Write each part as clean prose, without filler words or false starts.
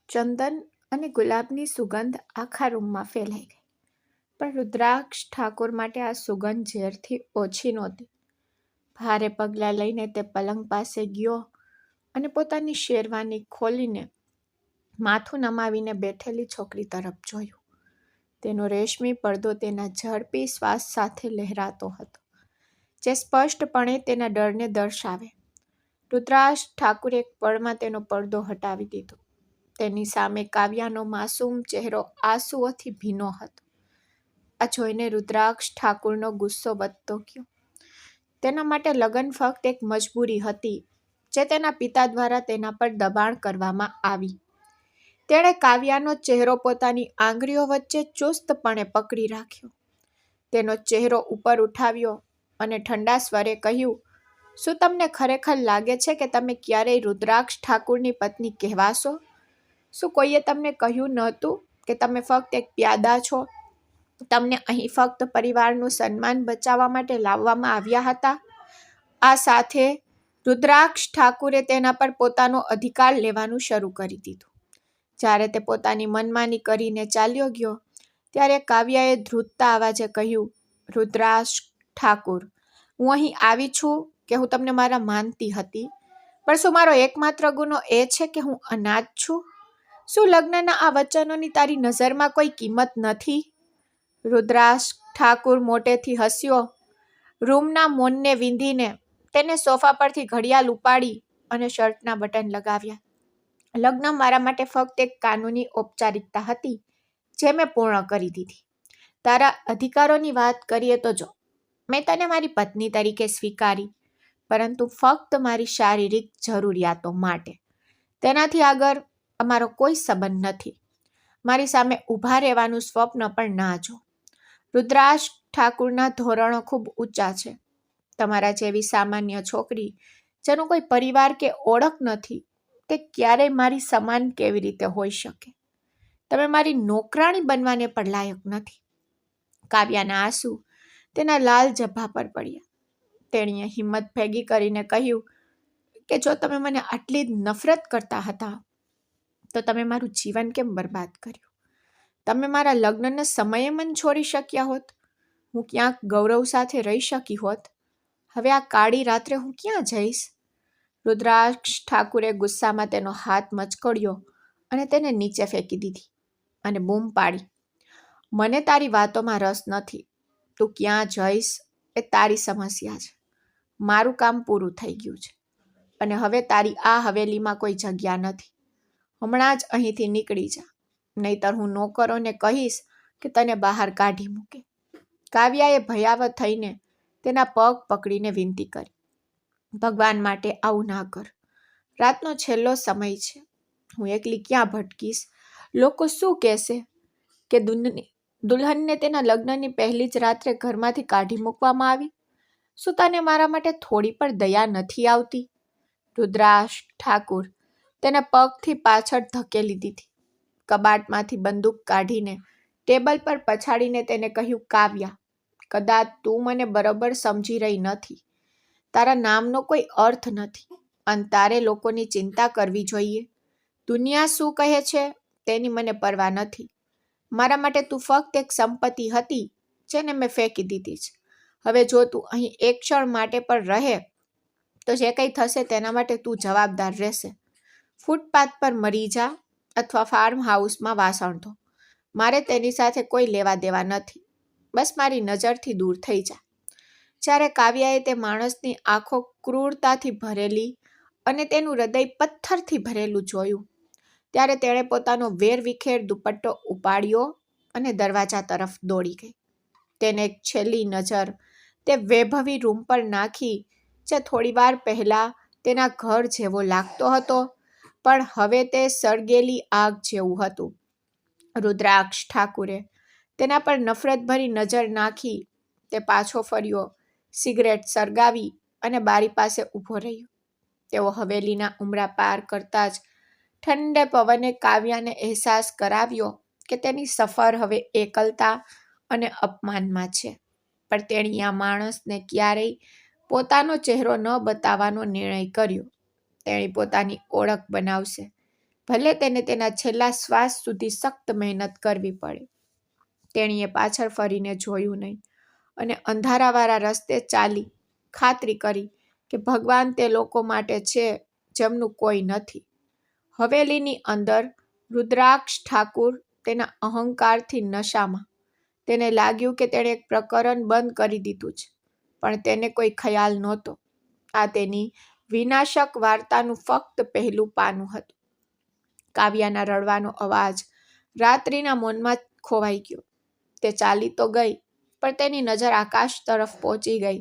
ચંદન અને ગુલાબની સુગંધ આખા રૂમમાં ફેલાઈ ગઈ. પણ રુદ્રાક્ષ ઠાકુર માટે આ સુગંધ ઝેરથી ઓછી નહોતી. ભારે પગલાં લઈને તે પલંગ પાસે ગયો અને પોતાની શેરવાની ખોલીને માથું નમાવીને બેઠેલી છોકરી તરફ જોયું. તેનો રેશમી પડદો તેના ઝડપી શ્વાસ સાથે લહેરાતો હતો, જે સ્પષ્ટપણે તેના ડરને દર્શાવે. રુદ્રાક્ષ ઠાકુરે એક પળમાં તેનો પડદો હટાવી દીધો. તેની સામે કાવ્યાનો માસૂમ ચહેરો આંસુઓથી ભીનો હતો. આ જોઈને રુદ્રાક્ષ ઠાકુરનો ગુસ્સો વધતો ગયો. તેના માટે લગ્ન ફક્ત એક મજબૂરી હતી, જે તેના પિતા દ્વારા તેના પર દબાણ કરવામાં આવી. તેણે કાવ્યાનો ચહેરો પોતાની આંગળીઓ વચ્ચે ચુસ્તપણે પકડી રાખ્યો. તેનો ચહેરો ઉપર ઉઠાવ્યો અને ઠંડા સ્વરે કહ્યું, શું તમને ખરેખર લાગે છે કે તમે ક્યારેય રુદ્રાક્ષ ઠાકુરની પત્ની કહેવાશો? શું કોઈએ તમને કહ્યું નહોતું કે તમે ફક્ત એક પ્યાદા છો? તમને અહીં ફક્ત પરિવારનું સન્માન બચાવવા માટે લાવવામાં આવ્યા હતા. આ સાથે રુદ્રાક્ષ ઠાકુરે તેના પર પોતાનો અધિકાર લેવાનું શરૂ કરી દીધું. જ્યારે તે પોતાની મનમાની કરીને ચાલ્યો ગયો, ત્યારે કાવ્યાએ ધ્રુજતા અવાજે કહ્યું, રુદ્રાક્ષ ઠાકુર, હું અહીં આવી છું કે હું તમને મારા માનતી હતી, પણ શું મારો એકમાત્ર ગુનો એ છે કે હું અનાથ છું? શું લગ્નના આ વચનોની તારી નજરમાં કોઈ કિંમત નથી? રુદ્રાક્ષ ઠાકુર મોટેથી હસ્યો. રૂમના મૌનને વીંધીને તેને સોફા પરથી ઘડિયાળ ઉપાડી અને શર્ટના બટન લગાવ્યા. લગ્ન મારા માટે ફક્ત એક કાનૂની ઔપચારિકતા હતી, જે મેં પૂર્ણ કરી દીધી. તારા અધિકારોની વાત કરીએ તો જો, મેં તને મારી પત્ની તરીકે સ્વીકારી, પરંતુ ફક્ત મારી શારીરિક જરૂરિયાતો માટે. તેનાથી આગળ અમારો કોઈ સંબંધ નથી. મારી સામે ઊભા રહેવાનું સ્વપ્ન પણ ના જો. રુદ્રાક્ષ ઠાકુરના ધોરણો ખૂબ ઊંચા છે. તમારા જેવી સામાન્ય છોકરી, જેનો કોઈ પરિવાર કે ઓળખ નથી, તે ક્યારેય મારી સમાન કેવી રીતે હોઈ શકે? તમે મારી નોકરાણી બનવાને પણ લાયક નથી. કાવ્યાના આંસુ તેના લાલ જભા પર પડ્યા. તેણીએ હિંમત ભેગી કરીને કહ્યું કે જો તમે મને આટલી જ નફરત કરતા હતા, તો તમે મારું જીવન કેમ બરબાદ કર્યું? તમે મારા લગ્નના સમયે મને છોડી શક્યા હોત. હું ક્યાંક ગૌરવ સાથે રહી શકી હોત. હવે આ કાળી રાત્રે હું ક્યાં જઈશ? રુદ્રાક્ષ ઠાકુરે ગુસ્સામાં તેનો હાથ મચકોડ્યો અને તેને નીચે ફેંકી દીધી અને બૂમ પાડી, મને તારી વાતોમાં રસ નથી. તું ક્યાં જઈશ એ તારી સમસ્યા છે. મારું કામ પૂરું થઈ ગયું છે અને હવે તારી આ હવેલીમાં કોઈ જગ્યા નથી. હમણાં જ અહીંથી નીકળી જા, નહીતર હું નોકરોને કહીશ કે તને બહાર કાઢી મૂકે. કાવ્યાએ ભયાવહ થઈને તેના પગ પકડીને વિનંતી કરી, ભગવાન માટે આવું ના કર. રાતનો છેલ્લો સમય છે. હું એકલી ક્યાં ભટકીશ? લોકો શું કહેશે કે દુલ્હનને તેના લગ્નની પહેલી જ રાત્રે ઘરમાંથી કાઢી મૂકવામાં આવી? શું તને મારા માટે થોડી પણ દયા નથી આવતી? રુદ્રાક્ષ ઠાકુર તેને પગથી પાછળ ધકેલી દીધી. કબાટમાંથી બંદૂક કાઢીને ટેબલ પર પછાડીને તેને કહ્યું, કાવ્યા, કદાચ તું મને બરોબર સમજી રહી નથી. તારા નામનો કોઈ અર્થ નથી અને તારે લોકોની ચિંતા કરવી જોઈએ. દુનિયા શું કહે છે તેની મને પરવા નથી. મારા માટે તું ફક્ત એક સંપત્તિ હતી, જેને મેં ફેંકી દીધી છે. હવે જો તું અહીં એક ક્ષણ માટે પણ રહે, તો જે કંઈ થશે તેના માટે તું જવાબદાર રહેશે. ફૂટપાથ પર મરી જા અથવા ફાર્મ હાઉસમાં વાસણ ધો. મારે તેની સાથે કોઈ લેવા દેવા નથી. બસ મારી નજરથી દૂર થઈ જા. જ્યારે કાવ્યાએ તે માણસની આંખો ક્રૂરતાથી ભરેલી અને તેનું હૃદય પથ્થરથી ભરેલું જોયું, ત્યારે તેણે પોતાનો વેરવિખેર દુપટ્ટો ઉપાડ્યો અને દરવાજા તરફ દોડી ગઈ. તેને એક છેલ્લી નજર તે વૈભવી રૂમ પર નાખી, જે થોડીવાર પહેલાં તેના ઘર જેવો લાગતો હતો, પણ હવે તે સળગેલી આગ જેવું હતું. રુદ્રાક્ષ ઠાકુરે તેના પર નફરતભરી નજર નાખી તે પાછો ફર્યો, સિગરેટ સળગાવી અને બારી પાસે ઊભો રહ્યો. તેઓ હવેલીના ઉંબરા પાર કરતા જ ઠંડે પવને કાવ્યાને અહેસાસ કરાવ્યો કે તેની સફર હવે એકલતા અને અપમાનમાં છે. પણ તેણી આ માણસને ક્યારેય પોતાનો ચહેરો ન બતાવવાનો નિર્ણય કર્યો. તેણી પોતાની ઓળખ બનાવશે, ભલે તેને તેના છેલ્લા શ્વાસ સુધી સખ્ત મહેનત કરવી પડે. તેણીએ પાછળ ફરીને જોયું નહીં અને અંધારાવાળા રસ્તે ચાલી ખાતરી કરી કે ભગવાન તે લોકો માટે છે જેમનું કોઈ નથી. હવેલીની અંદર રુદ્રાક્ષ ઠાકુર તેના અહંકારથી નશામાં. તેને લાગ્યું કે તેણે એક પ્રકરણ બંધ કરી દીધું છે, પણ તેને કોઈ ખ્યાલ નહોતો. આ તેની વિનાશક વાર્તાનું ફક્ત પહેલું પાનું હતું. કાવ્યાના રડવાનો અવાજ રાત્રિના મૌનમાં ખોવાઈ ગયો. તે ચાલી તો ગઈ, પણ તેની નજર આકાશ તરફ પહોંચી ગઈ,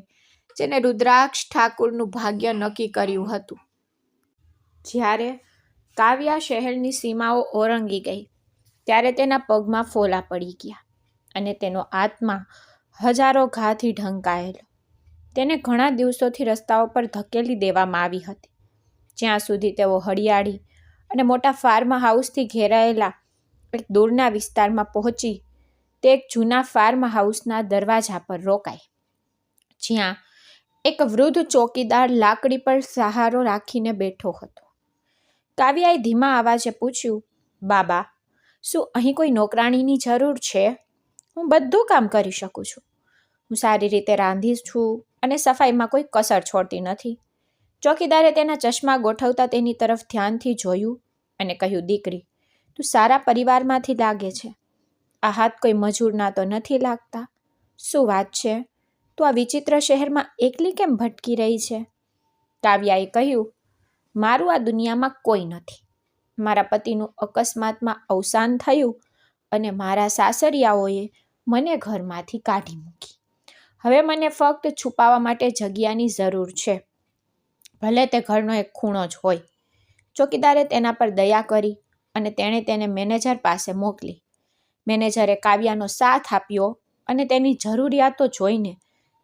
જેને રુદ્રાક્ષ ઠાકુરનું ભાગ્ય નક્કી કર્યું હતું. જ્યારે કાવ્યા શહેરની સીમાઓ ઓળંગી ગઈ, ત્યારે તેના પગમાં ફોલા પડી ગયા અને તેનો આત્મા હજારો ઘાથી ઢંકાયેલો. તેને ઘણા દિવસોથી રસ્તાઓ પર ધકેલી દેવામાં આવી હતી, જ્યાં સુધી તેઓ હરિયાળી અને મોટા ફાર્મ હાઉસથી ઘેરાયેલા એક દૂરના વિસ્તારમાં પહોંચી. તે એક જૂના ફાર્મ હાઉસના દરવાજા પર રોકાઈ, જ્યાં એક વૃદ્ધ ચોકીદાર લાકડી પર સહારો રાખીને બેઠો હતો. કાવ્યાએ ધીમા અવાજે પૂછ્યું, બાબા, શું અહીં કોઈ નોકરાણીની જરૂર છે? હું બધું કામ કરી શકું છું. હું સારી રીતે રાંધી છું અને સફાઈમાં કોઈ કસર છોડતી નથી. ચોકીદારે તેના ચશ્મા ગોઠવતા તેની તરફ ધ્યાનથી જોયું અને કહ્યું, દીકરી, તું સારા પરિવારમાંથી લાગે છે. આ હાથ કોઈ મજૂરના તો નથી લાગતા. શું વાત છે? તું આ વિચિત્ર શહેરમાં એકલી કેમ ભટકી રહી છે? કાવ્યાએ કહ્યું, મારું આ દુનિયામાં કોઈ નથી. મારા પતિનું અકસ્માતમાં અવસાન થયું અને મારા સાસરિયાઓએ મને ઘરમાંથી કાઢી મૂકી. હવે મને ફક્ત છુપાવવા માટે જગ્યાની જરૂર છે, ભલે તે ઘરનો એક ખૂણો જ હોય. ચોકીદારે તેના પર દયા કરી અને તેણે તેને મેનેજર પાસે મોકલી. મેનેજરે કાવ્યાનો સાથ આપ્યો અને તેની જરૂરિયાતો જોઈને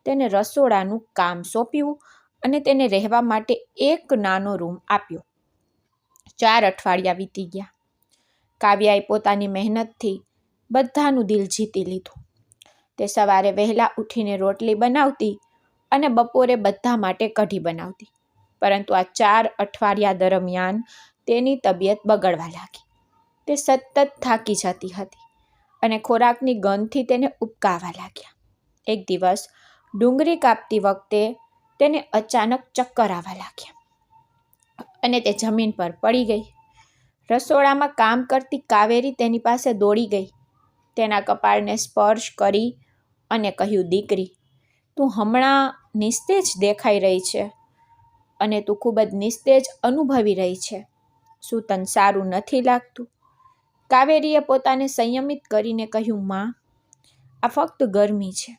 તેને રસોડાનું કામ સોંપ્યું અને તેને રહેવા માટે એક નાનો રૂમ આપ્યો. 4 અઠવાડિયા વીતી ગયા. કાવ્યાએ પોતાની મહેનતથી બધાનું દિલ જીતી લીધું. તે સવારે વહેલા ઉઠીને રોટલી બનાવતી અને બપોરે બધા માટે કઢી બનાવતી, પરંતુ આ 4 અઠવાડિયા દરમિયાન તેની તબિયત બગડવા લાગી. તે સતત થાકી જતી હતી અને ખોરાકની ગંધથી તેને ઉબકાવા લાગ્યા. એક દિવસ ડુંગળી કાપતી વખતે તેને અચાનક ચક્કર આવવા લાગ્યા અને તે જમીન પર પડી ગઈ. રસોડામાં કામ કરતી કાવેરી તેની પાસે દોડી ગઈ, તેના કપાળને સ્પર્શ કરી અને કહ્યું, દીકરી, તું હમણાં નિસ્તેજ દેખાઈ રહી છે અને તું ખૂબ જ નિસ્તેજ અનુભવી રહી છે. શું તને સારું નથી લાગતું? કાવેરીએ પોતાને સંયમિત કરીને કહ્યું, માં, આ ફક્ત ગરમી છે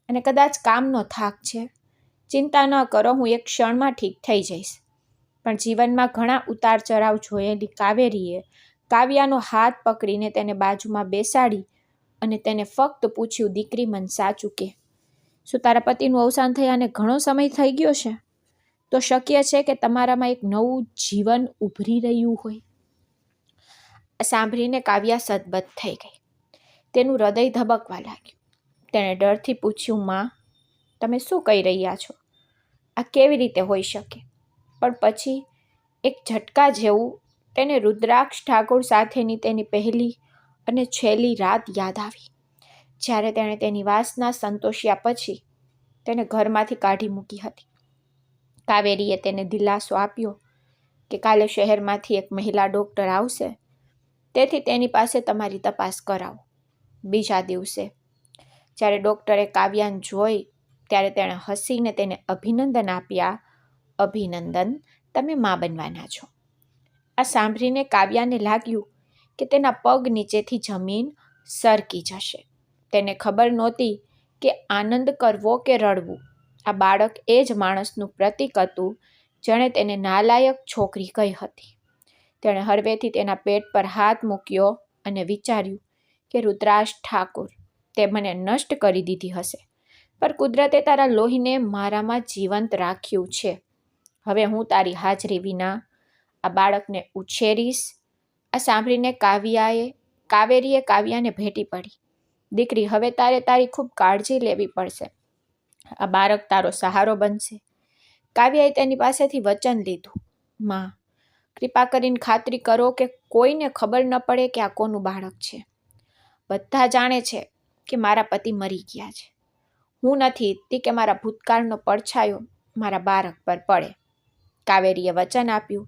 અને કદાચ કામનો થાક છે. ચિંતા ન કરો, હું એક ક્ષણમાં ઠીક થઈ જઈશ. પણ જીવનમાં ઘણા ઉતાર ચઢાવ જોયેલી કાવેરીએ કાવ્યાનો હાથ પકડીને તેને બાજુમાં બેસાડી અને તેને ફક્ત પૂછ્યું, દીકરી, મને સાચું કે, શું તારા પતિનું અવસાન થયાને ઘણો સમય થઈ ગયો છે? તો શક્ય છે કે તમારામાં એક નવું જીવન ઉભરી રહ્યું હોય? સાંભળીને કાવ્યા સદબદ થઈ ગઈ. તેનું હૃદય ધબકવા લાગ્યું. તેણે ડરથી પૂછ્યું, માં, તમે શું કહી રહ્યા છો? આ કેવી રીતે હોઈ શકે? પણ પછી એક ઝટકા જેવું તેને રુદ્રાક્ષ ઠાકુર સાથેની તેની પહેલી અને છેલ્લી રાત યાદ આવી, જ્યારે તેણે તેની વાસના સંતોષ્યા પછી તેને ઘરમાંથી કાઢી મૂકી હતી. કાવેરીએ તેને દિલાસો આપ્યો કે કાલે શહેરમાંથી એક મહિલા ડૉક્ટર આવશે, તેથી તેની પાસે તમારી તપાસ કરાવો. બીજા દિવસે જ્યારે ડૉક્ટરે કાવ્યાને જોઈ, ત્યારે તેણે હસીને તેને અભિનંદન આપ્યા. અભિનંદન, તમે માં બનવાના છો. આ સાંભળીને કાવ્યાને લાગ્યું કે તેના પગ નીચેથી જમીન સરકી જશે. તેને ખબર નહોતી કે આનંદ કરવો કે રડવું. આ બાળક એ જ માણસનું પ્રતીક હતું જેણે તેને નાલાયક છોકરી કહી હતી. તેણે હળવેથી તેના પેટ પર હાથ મૂક્યો અને વિચાર્યું કે રુદ્રાક્ષ ઠાકુર, તે મને નષ્ટ કરી દીધી હશે, પણ કુદરતે તારા લોહીને મારામાં જીવંત રાખ્યું છે. હવે હું તારી હાજરી વિના આ બાળકને ઉછેરીશ. આ સાંભળીને કાવેરીએ કાવ્યાને ભેટી પડી. દીકરી, હવે તારે તારી ખૂબ કાળજી લેવી પડશે. આ બાળક તારો સહારો બનશે. કાવ્યાએ તેની પાસેથી વચન લીધું, માં, કૃપા કરીને ખાતરી કરો કે કોઈને ખબર ન પડે કે આ કોનું બાળક છે. બધા જાણે છે કે મારા પતિ મરી ગયા છે. હું નથી ઈચ્છતી કે મારા ભૂતકાળનો પડછાયો મારા બાળક પર પડે. કાવેરીએ વચન આપ્યું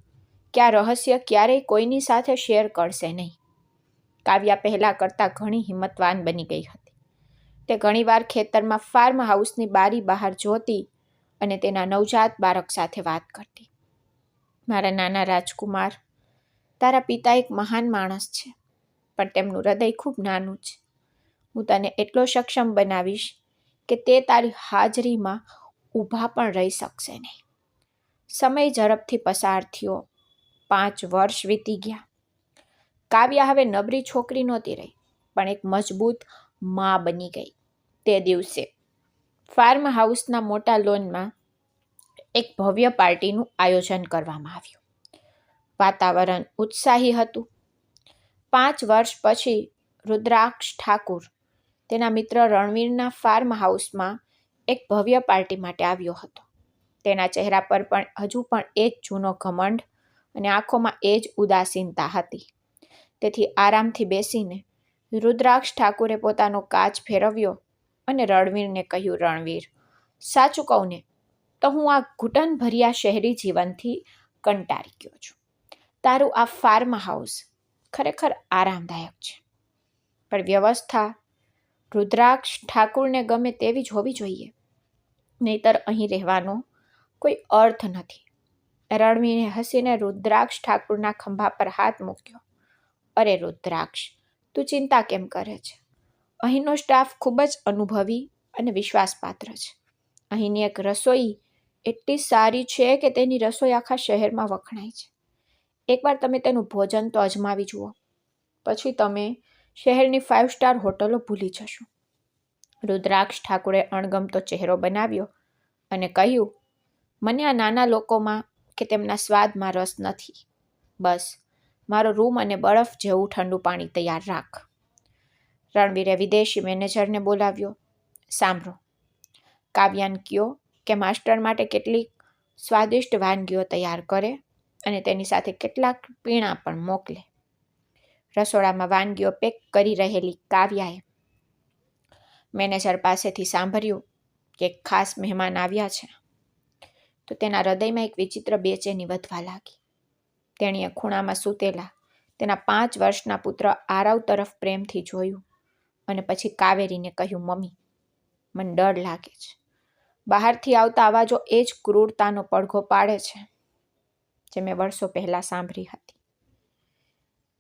કે આ રહસ્ય ક્યારેય કોઈની સાથે શેર કરશે નહીં. કાવ્યા પહેલાં કરતાં ઘણી હિંમતવાન બની ગઈ હતી. તે ઘણીવાર ખેતરમાં ફાર્મ હાઉસની બારી બહાર જોતી અને તેના નવજાત બાળક સાથે વાત કરતી. મારા નાના રાજકુમાર, તારા પિતા એક મહાન માણસ છે, પણ તેમનું હૃદય ખૂબ નાનું છે. હું તને એટલો સક્ષમ બનાવીશ કે તે તારી હાજરીમાં ઊભા પણ રહી શકશે નહીં. સમય ઝડપથી પસાર થયો. 5 વર્ષ વીતી ગયા. કાવ્યા હવે નબળી છોકરી નહોતી રહી, પણ એક મજબૂત મા બની ગઈ. તે દિવસે ફાર્મ હાઉસના મોટા લોનમાં એક ભવ્ય પાર્ટીનું આયોજન કરવામાં આવ્યું. વાતાવરણ ઉત્સાહી હતું. 5 વર્ષ પછી રુદ્રાક્ષ ઠાકુર તેના મિત્ર રણવીરના ફાર્મ હાઉસમાં એક ભવ્ય પાર્ટી માટે આવ્યો હતો. તેના ચહેરા પર પણ હજુ પણ એ જ જૂનો ઘમંડ અને આંખોમાં એ જ ઉદાસીનતા હતી. તેથી આરામથી બેસીને રુદ્રાક્ષ ઠાકુરે પોતાનો કાચ ફેરવ્યો અને રણવીરને કહ્યું, રણવીર, સાચું કહું ને તો હું આ ઘૂંટણભર્યા શહેરી જીવનથી કંટાળી ગયો છું. તારું આ ફાર્મ હાઉસ ખરેખર આરામદાયક છે, પણ વ્યવસ્થા રુદ્રાક્ષ ઠાકુરને ગમે તેવી જ હોવી જોઈએ, નહીતર અહીં રહેવાનો કોઈ અર્થ નથી. રણવીરે હસીને રુદ્રાક્ષ ઠાકુરના ખંભા પર હાથ મૂક્યો. અરે રુદ્રાક્ષ, તું ચિંતા કેમ કરે છે? અહીંનો સ્ટાફ ખૂબ જ અનુભવી અને વિશ્વાસપાત્ર છે. અહીંની એક રસોઈ એટલી સારી છે કે તેની રસોઈ આખા શહેરમાં વખણાય છે. એકવાર તમે તેનું ભોજન તો અજમાવી જુઓ, પછી તમે શહેરની 5 સ્ટાર હોટલો ભૂલી જશો. રુદ્રાક્ષ ઠાકુરે અણગમતો ચહેરો બનાવ્યો અને કહ્યું, મને આ નાના લોકોમાં કે તેમના સ્વાદમાં રસ નથી. બસ મારો રૂમ અને બરફ જેવું ઠંડુ પાણી તૈયાર રાખ. રણવીરે વિદેશી મેનેજરને બોલાવ્યો. સાંભળો, કાવ્યાને કહો કે માસ્ટર માટે કેટલીક સ્વાદિષ્ટ વાનગીઓ તૈયાર કરે અને તેની સાથે કેટલાક પીણા પણ મોકલે. રસોડામાં વાનગીઓ પેક કરી રહેલી કાવ્યાએ મેનેજર પાસેથી સાંભળ્યું કે એક ખાસ મહેમાન આવ્યા છે તો તેના હૃદયમાં એક વિચિત્ર બેચેની વધવા લાગી. તેણીએ ખૂણામાં સૂતેલા તેના 5 વર્ષના પુત્ર આરવ તરફ પ્રેમથી જોયું અને પછી કાવેરીને કહ્યું, મમ્મી, મને ડર લાગે છે. બહારથી આવતા અવાજો એ જ ક્રૂરતાનો પડઘો પાડે છે જે મેં વર્ષો પહેલાં સાંભળી હતી.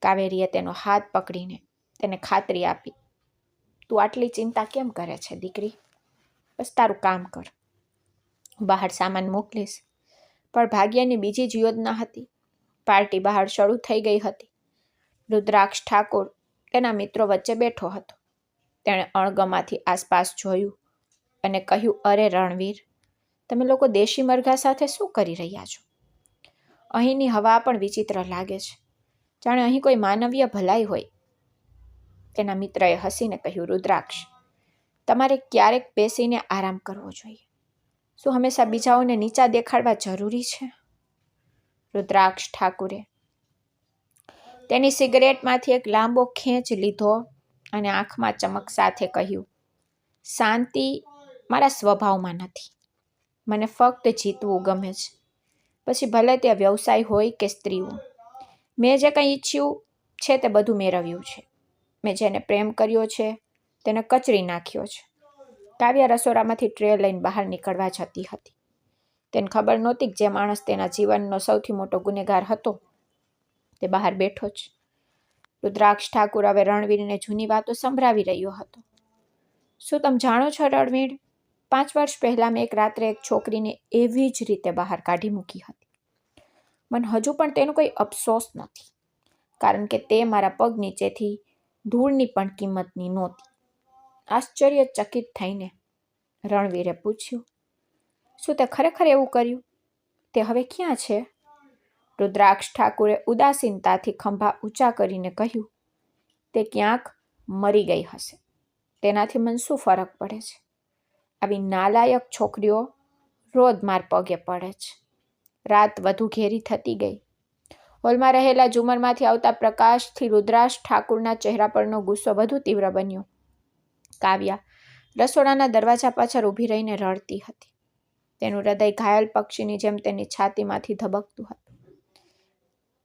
કાવેરીએ તેનો હાથ પકડીને તેને ખાતરી આપી, તું આટલી ચિંતા કેમ કરે છે દીકરી? બસ તારું કામ કર. બહાર સામાન મોકલીશ. પણ ભાગ્યની બીજી જ યોજના હતી. પાર્ટી બહાર શરૂ થઈ ગઈ હતી. રુદ્રાક્ષ ઠાકુર તેના મિત્રો વચ્ચે બેઠો હતો. તેણે અણગમાથી આસપાસ જોયું અને કહ્યું, અરે રણવીર, તમે લોકો દેશી મરઘા સાથે શું કરી રહ્યા છો? અહીંની હવા પણ વિચિત્ર લાગે છે, જાણે અહીં કોઈ માનવીય ભલાઈ હોય. તેના મિત્રએ હસીને કહ્યું, રુદ્રાક્ષ, તમારે ક્યારેક બેસીને આરામ કરવો જોઈએ. શું હંમેશા બીજાઓને નીચા દેખાડવા જરૂરી છે? રુદ્રાક્ષ ઠાકુરે તેની સિગરેટમાંથી એક લાંબો ખેંચ લીધો અને આંખમાં ચમક સાથે કહ્યું, શાંતિ મારા સ્વભાવમાં નથી. મને ફક્ત જીતવું ગમે છે, પછી ભલે તે વ્યવસાય હોય કે સ્ત્રીઓ. મેં જે કંઈ ઈચ્છ્યું છે તે બધું મેળવ્યું છે. મેં જેને પ્રેમ કર્યો છે તેને કચરી નાખ્યો છે. કાવ્યા રસોડામાંથી ટ્રે લઈને બહાર નીકળવા જતી હતી. તેને ખબર નહોતી કે જે માણસ તેના જીવનનો સૌથી મોટો ગુનેગાર હતો તે બહાર બેઠો છે. રુદ્રાક્ષ ઠાકુર હવે રણવીરને જૂની વાતો સંભળાવી રહ્યો હતો. શું તમે જાણો છો રણવીર, 5 વર્ષ પહેલાં મેં એક રાત્રે એક છોકરીને એવી જ રીતે બહાર કાઢી મૂકી હતી. મને હજુ પણ તેનો કોઈ અફસોસ નથી, કારણ કે તે મારા પગ નીચેથી ધૂળની પણ કિંમતની નહોતી. આશ્ચર્યચકિત થઈને રણવીરે પૂછ્યું, શું તે ખરેખર એવું કર્યું? તે હવે ક્યાં છે? રુદ્રાક્ષ ઠાકુરે ઉદાસીનતાથી ખંભા ઊંચા કરીને કહ્યું, તે ક્યાંક મરી ગઈ હશે. તેનાથી મને શું ફરક પડે છે? આવી નાલાયક છોકરીઓ રોજ માર પગે પડે છે. રાત વધુ ઘેરી થતી ગઈ. હોલમાં રહેલા ઝુમરમાંથી આવતા પ્રકાશથી રુદ્રાક્ષ ઠાકુરના ચહેરા પરનો ગુસ્સો વધુ તીવ્ર બન્યો. કાવ્યા રસોડાના દરવાજા પાછળ ઊભી રહીને રડતી હતી. તેનું હૃદય ઘાયલ પક્ષીની જેમ તેની છાતીમાંથી ધબકતું હતું.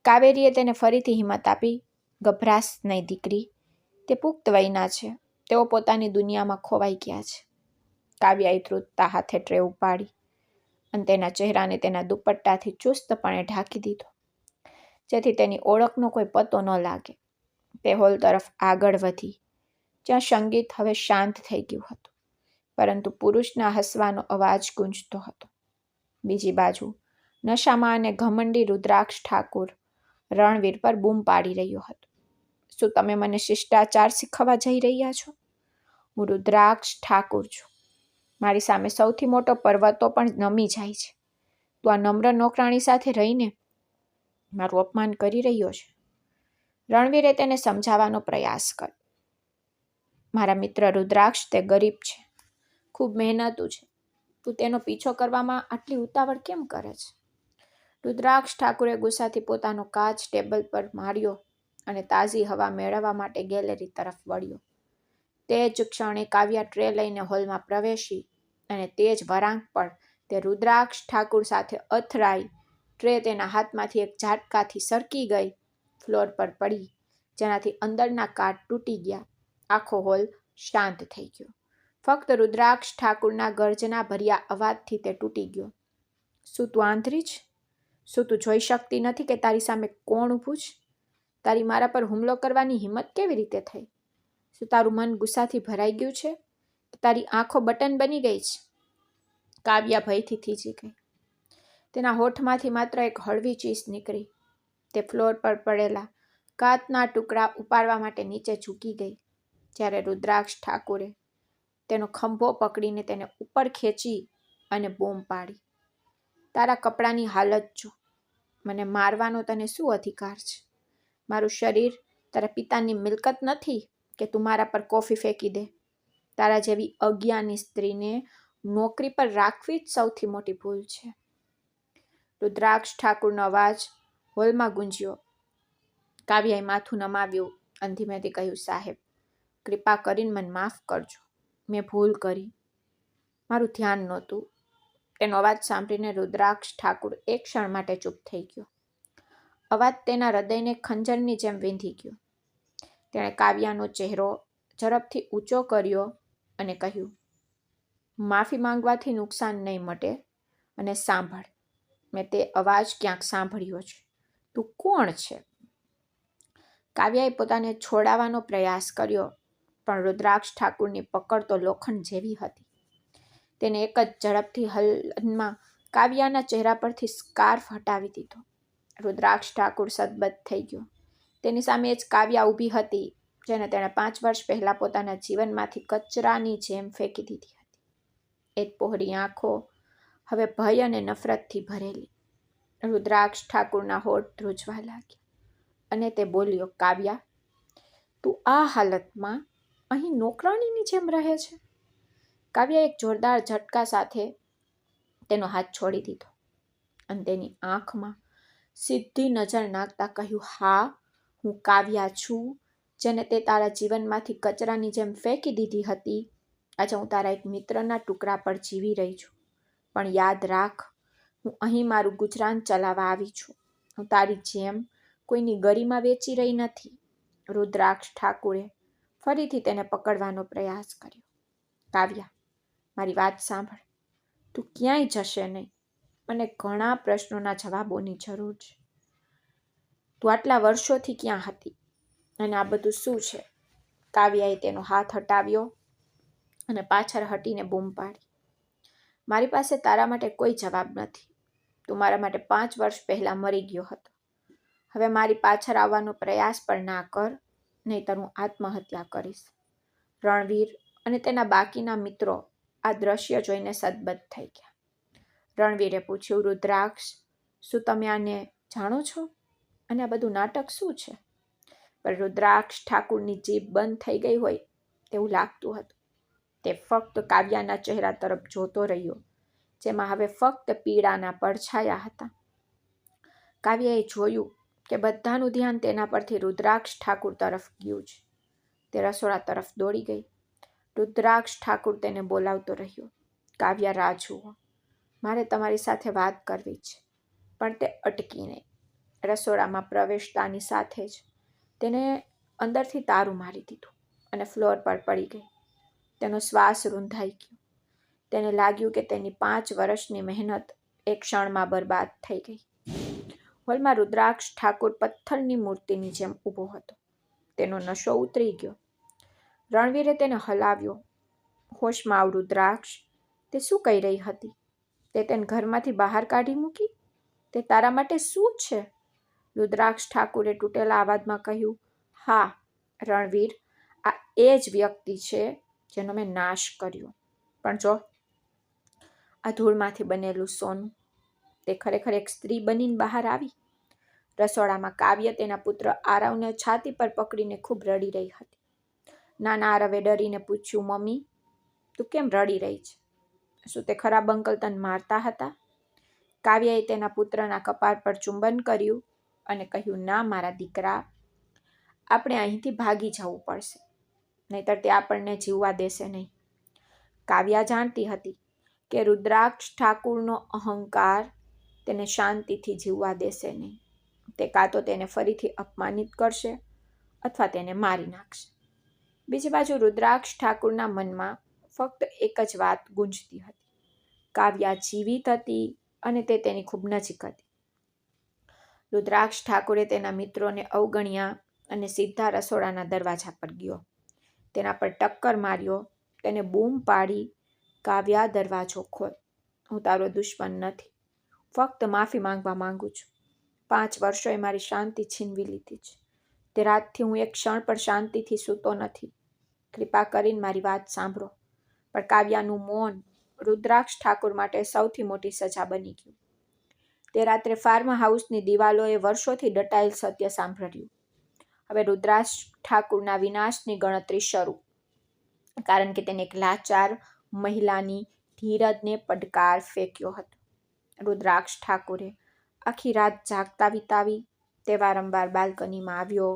કાવેરીએ તેને ફરીથી હિંમત આપી. ગભરાશ નહીં દીકરી, તે પુખ્ત વયના છે. તેઓ પોતાની દુનિયામાં ખોવાઈ ગયા છે. કાવ્યાએ ધ્રુજતા હાથે ટ્રે ઉપાડી અને તેના ચહેરાને તેના દુપટ્ટાથી ચુસ્તપણે ઢાંકી દીધો, જેથી તેની ઓળખનો કોઈ પતો ન લાગે. તે હોલ તરફ આગળ વધી, જ્યાં સંગીત હવે શાંત થઈ ગયું હતું, પરંતુ પુરુષના હસવાનો અવાજ ગુંજતો હતો. બીજી બાજુ નશામાં અને ઘમંડી રુદ્રાક્ષ ઠાકુર રણવીર પર બૂમ પાડી રહ્યો હતો. શું તમે મને શિષ્ટાચાર શીખવવા જઈ રહ્યા છો? હું રુદ્રાક્ષ ઠાકુર છું. મારી સામે સૌથી મોટો પર્વતો પણ નમી જાય છે. તું આ નમ્ર નોકરાણી સાથે રહીને મારું અપમાન કરી રહ્યો છે. રણવીરે તેને સમજાવવાનો પ્રયાસ કર્યો. મારા મિત્ર રુદ્રાક્ષ, તે ગરીબ છે, ખૂબ મહેનતુ છે. તું તેનો પીછો કરવામાં આટલી ઉતાવળ કેમ કરે છે? રુદ્રાક્ષ ઠાકુરે ગુસ્સાથી પોતાનો કાચ ટેબલ પર માર્યો અને તાજી હવા મેળવવા માટે ગેલેરી તરફ વળ્યો. તે જ ક્ષણે કાવ્યા ટ્રે લઈને હોલમાં પ્રવેશી અને તે જ વળાંક પર તે રુદ્રાક્ષ ઠાકુર સાથે અથડાઈ. ટ્રે તેના હાથમાંથી એક ઝાટકાથી સરકી ગઈ, ફ્લોર પર પડી, જેનાથી અંદરના કાચ તૂટી ગયા. આખો હોલ શાંત થઈ ગયો. ફક્ત રુદ્રાક્ષ ઠાકુરના ગર્જના ભર્યા અવાજથી તે તૂટી ગયો. શું તું આંધળી છે? શું તું જોઈ શકતી નથી કે તારી સામે કોણ ઊભું છે? તારી મારા પર હુમલો કરવાની હિંમત કેવી રીતે થઈ? શું તારું મન ગુસ્સાથી ભરાઈ ગયું છે કે તારી આંખો બટન બની ગઈ છે? કાવ્યા ભયથી થીજી ગઈ. તેના હોઠમાંથી માત્ર એક હળવી ચીસ નીકળી. તે ફ્લોર પર પડેલા કાચના ટુકડા ઉપાડવા માટે નીચે ઝૂકી ગઈ, જ્યારે રુદ્રાક્ષ ઠાકુરે તેનો ખંભો પકડીને તેને ઉપર ખેંચી અને બૂમ પાડી. તારા કપડાની હાલત જો. મને મારવાનો તને શું અધિકાર છે? મારું શરીર તારા પિતાની મિલકત નથી કે તું મારા પર કોફી ફેંકી દે. તારા જેવી અજ્ઞાની સ્ત્રીને નોકરી પર રાખવી જ સૌથી મોટી ભૂલ છે. રુદ્રાક્ષ ઠાકુરનો અવાજ હોલમાં ગુંજ્યો. કાવ્યાએ માથું નમાવ્યું અને ધીમેથી કહ્યું, સાહેબ, કૃપા કરીને મને માફ કરજો. મેં ભૂલ કરી. મારું ધ્યાન નહોતું. તેનો અવાજ સાંભળીને રુદ્રાક્ષ ઠાકુર એક ક્ષણ માટે ચૂપ થઈ ગયો. અવાજ તેના હૃદયને ખંજરની જેમ વીંધી ગયો. તેણે કાવ્યાનો ચહેરો ઝડપથી ઊંચો કર્યો અને કહ્યું, માફી માંગવાથી નુકસાન નહીં મટે. અને સાંભળ, મેં તે અવાજ ક્યાંક સાંભળ્યો છે. તું કોણ છે? કાવ્યાએ પોતાને છોડાવવાનો પ્રયાસ કર્યો, પણ રુદ્રાક્ષ ઠાકુરની પકડ તો લોખંડ જેવી હતી. તેને એક જ ઝડપથી હલનમાં કાવ્યાના ચહેરા પરથી સ્કાર્ફ હટાવી દીધો. રુદ્રાક્ષ ઠાકુર સદબદ થઈ ગયો. તેની સામે જ કાવ્યા ઊભી હતી, જેને તેણે 5 વર્ષ પહેલાં પોતાના જીવનમાંથી કચરાની જેમ ફેંકી દીધી હતી. એ પહોળી આંખો હવે ભય અને નફરતથી ભરેલી. રુદ્રાક્ષ ઠાકુરના હોઠ ધ્રુજવા લાગ્યા અને તે બોલ્યો, કાવ્યા, તું આ હાલતમાં અહીં નોકરાણીની જેમ રહે છે? કાવ્યાએ એક જોરદાર ઝટકા સાથે તેનો હાથ છોડી દીધો અને તેની આંખમાં સીધી નજર નાખતા કહ્યું, હા, હું કાવ્યા છું, જેને તે તારા જીવનમાંથી કચરાની જેમ ફેંકી દીધી હતી. આજે હું તારા એક મિત્રના ટુકડા પર જીવી રહી છું. પણ યાદ રાખ, હું અહીં મારું ગુજરાન ચલાવવા આવી છું. હું તારી જેમ કોઈની ગરિમા વેચી રહી નથી. રુદ્રાક્ષ ઠાકુરે ફરીથી તેને પકડવાનો પ્રયાસ કર્યો. કાવ્યા, મારી વાત સાંભળ. તું ક્યાંય જશે નહીં. મને ઘણા પ્રશ્નોના જવાબોની જરૂર છે. તું આટલા વર્ષોથી ક્યાં હતી અને આ બધું શું છે? કાવ્યાએ તેનો હાથ હટાવ્યો અને પાછળ હટીને બૂમ પાડી, મારી પાસે તારા માટે કોઈ જવાબ નથી. તું મારા માટે 5 વર્ષ પહેલાં મરી ગયો હતો. હવે મારી પાછળ આવવાનો પ્રયાસ પણ ના કર, નહીંતર હું આત્મહત્યા કરીશ. રણવીર અને તેના બાકીના મિત્રો આ દ્રશ્ય જોઈને સદબદ થઈ ગયા. રણવીરે પૂછ્યું, રુદ્રાક્ષ, શું તમે આને જાણો છો? અને આ બધું નાટક શું છે? પણ રુદ્રાક્ષ ઠાકુરની જીભ બંધ થઈ ગઈ હોય તેવું લાગતું હતું. તે ફક્ત કાવ્યાના ચહેરા તરફ જોતો રહ્યો, જેમાં હવે ફક્ત પીડાના પડછાયા હતા. કાવ્યાએ જોયું કે બધાનું ધ્યાન તેના પરથી રુદ્રાક્ષ ઠાકુર તરફ ગયું છે. તે રસોડા તરફ દોડી ગઈ. રુદ્રાક્ષ ઠાકુર તેને બોલાવતો રહ્યો. કાવ્યા, રાહ જુઓ, મારે તમારી સાથે વાત કરવી છે. પણ તે અટકી નહીં. રસોડામાં પ્રવેશતાની સાથે જ તેને અંદરથી તારું મારી દીધું અને ફ્લોર પર પડી ગઈ. તેનો શ્વાસ રૂંધાઈ ગયો. તેને લાગ્યું કે તેની 5 વર્ષની મહેનત એક ક્ષણમાં બરબાદ થઈ ગઈ. હોલમાં રુદ્રાક્ષ ઠાકુર પથ્થરની મૂર્તિની જેમ ઊભો હતો. તેનો નશો ઉતરી ગયો. રણવીરે તેને હલાવ્યો. હોશમાં આવ રુદ્રાક્ષ, તે શું કહી રહી હતી? તે તેને ઘરમાંથી બહાર કાઢી મૂકી? તે તારા માટે શું છે? રુદ્રાક્ષ ઠાકુરે તૂટેલા અવાજમાં કહ્યું, હા રણવીર, આ એ જ વ્યક્તિ છે જેનો મેં નાશ કર્યો. પણ જો આ ધૂળમાંથી બનેલું સોનું, તે ખરેખર એક સ્ત્રી બનીને બહાર આવી. રસોડામાં કાવ્ય તેના પુત્ર આરવને છાતી પર પકડીને ખૂબ રડી રહી હતી. નાના આરવે ડરીને પૂછ્યું, મમ્મી, તું કેમ રડી રહી છે? શું તે ખરાબ અંકલ તને મારતા હતા? કાવ્યએ તેના પુત્રના કપાળ પર ચુંબન કર્યું અને કહ્યું, ના મારા દીકરા, આપણે અહીંથી ભાગી જવું પડશે, નહીંતર તે આપણને જીવવા દેશે નહીં. કાવ્યા જાણતી હતી કે રુદ્રાક્ષ ઠાકુરનો અહંકાર તેને શાંતિથી જીવવા દેશે નહીં. તે કાં તો તેને ફરીથી અપમાનિત કરશે અથવા તેને મારી નાખશે. બીજી બાજુ રુદ્રાક્ષ ઠાકુરના મનમાં ફક્ત એક જ વાત ગુંજતી હતી. કાવ્યા જીવિત હતી અને તે તેની ખૂબ નજીક હતી. રુદ્રાક્ષ ઠાકુરે તેના મિત્રોને અવગણ્યા અને સીધા રસોડાના દરવાજા પર ગયો. તેના પર ટક્કર માર્યો. તેને બૂમ પાડી, કાવ્યા, દરવાજો ખોલ. હું તારો દુશ્મન નથી. ફક્ત માફી માંગવા માંગુ છું. 5 વર્ષોએ મારી શાંતિ છીનવી લીધી છે. તે રાતથી હું એક ક્ષણ પર શાંતિથી સૂતો નથી. કૃપા કરીને મારી વાત સાંભળો. પણ કાવ્યાનું મૌન રુદ્રાક્ષ ઠાકુર માટે સૌથી મોટી સજા બની ગયું. તે રાત્રે ફાર્મ હાઉસની દિવાલોએ વર્ષોથી દટાયેલ સત્ય સાંભળ્યું. હવે રુદ્રાક્ષ ઠાકુરના વિનાશની ગણતરી શરૂ. કારણ કે તેને એક લાચાર મહિલાની ધીરજને પડકાર ફેંક્યો હતો. રુદ્રાક્ષ ઠાકુરે આખી રાત જાગતા વિતાવી. તે વારંવાર બાલ્કનીમાં આવ્યો,